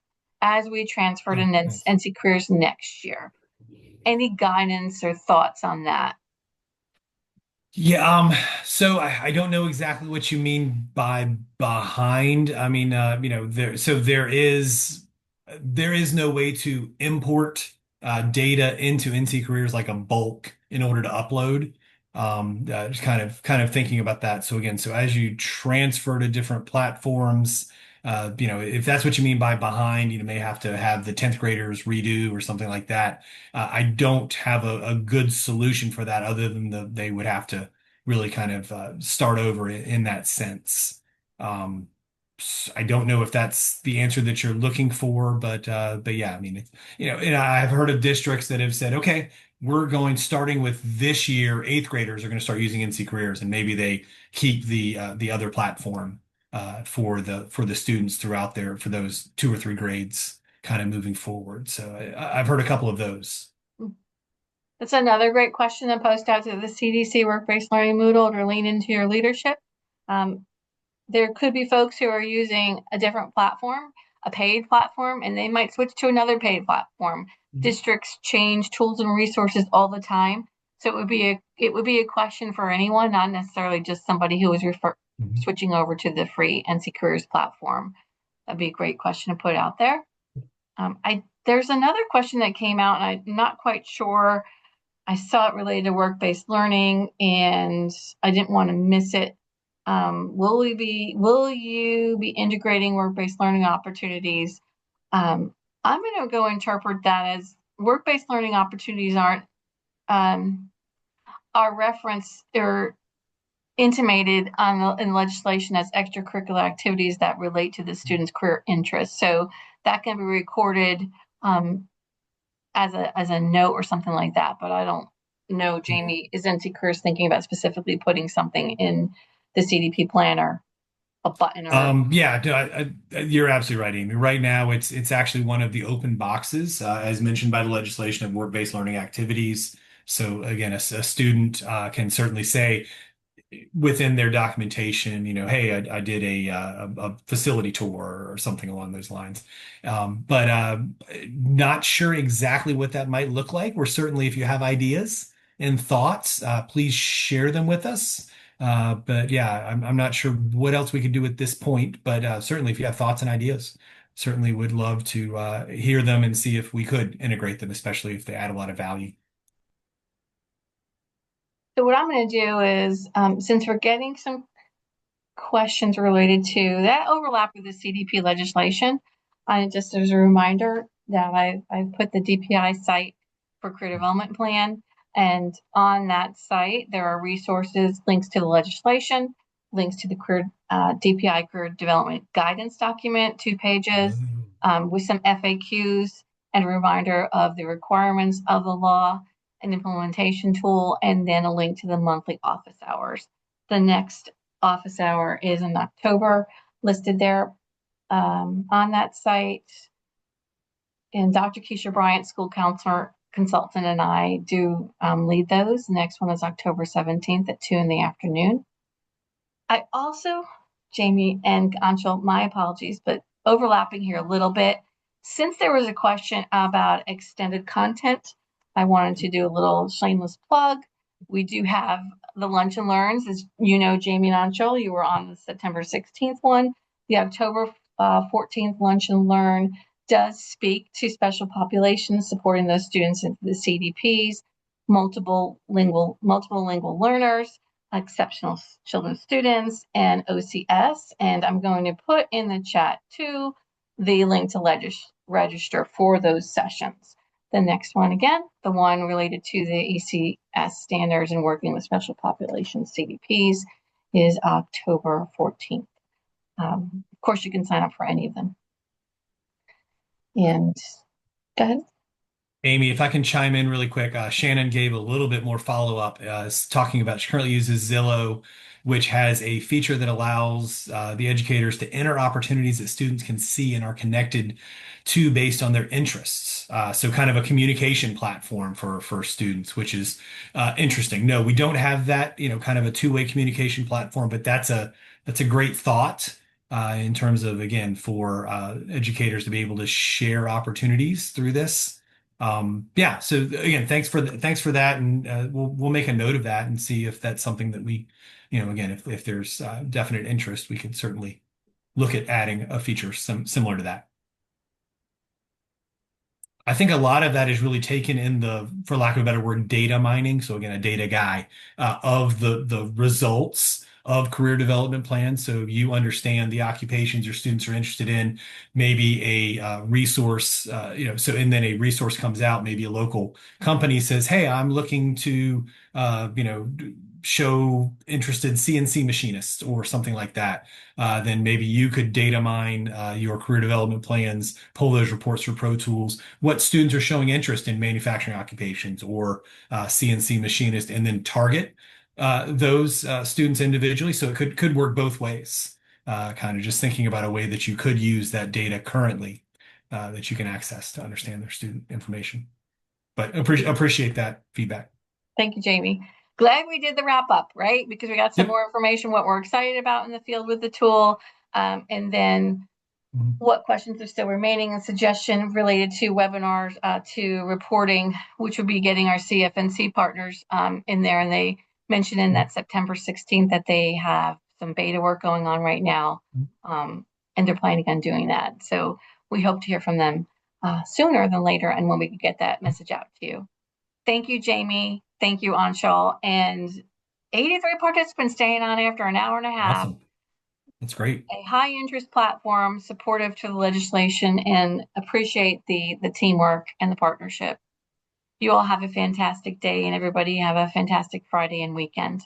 as we transfer to NC Careers next year? Any guidance or thoughts on that? Yeah, so I don't know exactly what you mean by behind. I mean, there is no way to import data into NC Careers like a bulk in order to upload. Just kind of thinking about that. So again, so as you transfer to different platforms, if that's what you mean by behind, you may have to have the 10th graders redo or something like that. I don't have a good solution for that other than they would have to really kind of start over in that sense. I don't know if that's the answer that you're looking for, but yeah, I mean, and I've heard of districts that have said, okay, we're going starting with this year, eighth graders are going to start using NC Careers, and maybe they keep the other platform for the students throughout there for those 2 or 3 grades kind of moving forward. So I've heard a couple of those. That's another great question to post out to the CDC Work-Based Learning Moodle to lean into your leadership. There could be folks who are using a different platform, a paid platform, and they might switch to another paid platform. Districts change tools and resources all the time. So it would be a question for anyone, not necessarily just somebody who is switching over to the free NC Careers platform. That'd be a great question to put out there. There's another question that came out, and I'm not quite sure. I saw it related to work-based learning, and I didn't want to miss it. Will you be integrating work-based learning opportunities? I'm going to go interpret that as work-based learning opportunities are referenced or intimated in legislation as extracurricular activities that relate to the student's career interests. So that can be recorded as a note or something like that. But I don't know, Jamie, is NC Careers thinking about specifically putting something in the CDP planner, a button or yeah, no, you're absolutely right, Amy. Right now it's actually one of the open boxes as mentioned by the legislation of work-based learning activities. So again, a student can certainly say within their documentation, hey, I did a facility tour or something along those lines. But not sure exactly what that might look like. We're certainly, if you have ideas and thoughts, please share them with us. But yeah, I'm not sure what else we could do at this point, but certainly if you have thoughts and ideas, certainly would love to hear them and see if we could integrate them, especially if they add a lot of value. So what I'm going to do is, since we're getting some questions related to that overlap with the CDP legislation, just as a reminder that I put the DPI site for career development plan, and on that site there are resources, links to the legislation, links to the DPI career development guidance document, 2 pages, with some FAQs and a reminder of the requirements of the law, an implementation tool, and then a link to the monthly office hours. The next office hour is in October, listed there on that site. And Dr. Keisha Bryant, school counselor consultant, and I do lead those. The next one is October 17th at 2 in the afternoon. I also, Jamie and Anshul, my apologies, but overlapping here a little bit. Since there was a question about extended content, I wanted to do a little shameless plug. We do have the Lunch and Learns, as you know, Jamie and Anshul, you were on the September 16th one. The October 14th Lunch and Learn does speak to special populations, supporting those students into the CDPs, multiple lingual learners. Exceptional Children's Students, and OCS. And I'm going to put in the chat too the link to register for those sessions. The next one again, the one related to the ECS standards and working with special populations, CDPs, is October 14th. Of course, you can sign up for any of them. And go ahead. Amy, if I can chime in really quick, Shannon gave a little bit more follow-up, talking about she currently uses Zillow, which has a feature that allows the educators to enter opportunities that students can see and are connected to based on their interests. So kind of a communication platform for students, which is interesting. No, we don't have that, kind of a two-way communication platform, but that's a great thought. In terms of, again, for educators to be able to share opportunities through this. Yeah. So again, thanks for that, and we'll make a note of that and see if that's something that we, again, if there's definite interest, we can certainly look at adding a feature similar to that. I think a lot of that is really taken in the, for lack of a better word, data mining. So again, a data guy of the results of career development plans. So you understand the occupations your students are interested in, maybe a resource, so, and then a resource comes out, maybe a local company says, hey, I'm looking to, show interested CNC machinists or something like that. Then maybe you could data mine your career development plans, pull those reports for Pro Tools, what students are showing interest in manufacturing occupations or CNC machinist, and then target those students individually. So it could work both ways. Kind of just thinking about a way that you could use that data currently that you can access to understand their student information. But appreciate that feedback. Thank you, Jamie. Glad we did the wrap up, right? Because we got some Yep. more information, what we're excited about in the field with the tool, and then what questions are still remaining and suggestion related to webinars, to reporting, which would be getting our CFNC partners in there. And they mentioned in that September 16th that they have some beta work going on right now, and they're planning on doing that. So we hope to hear from them sooner than later, and when we can get that message out to you. Thank you, Jamie. Thank you, Anshul. And 83 participants staying on after an hour and a half. Awesome. That's great. A high interest platform, supportive to the legislation, and appreciate the teamwork and the partnership. You all have a fantastic day, and everybody have a fantastic Friday and weekend.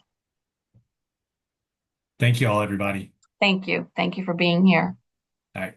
Thank you all, everybody. Thank you. Thank you for being here. All right.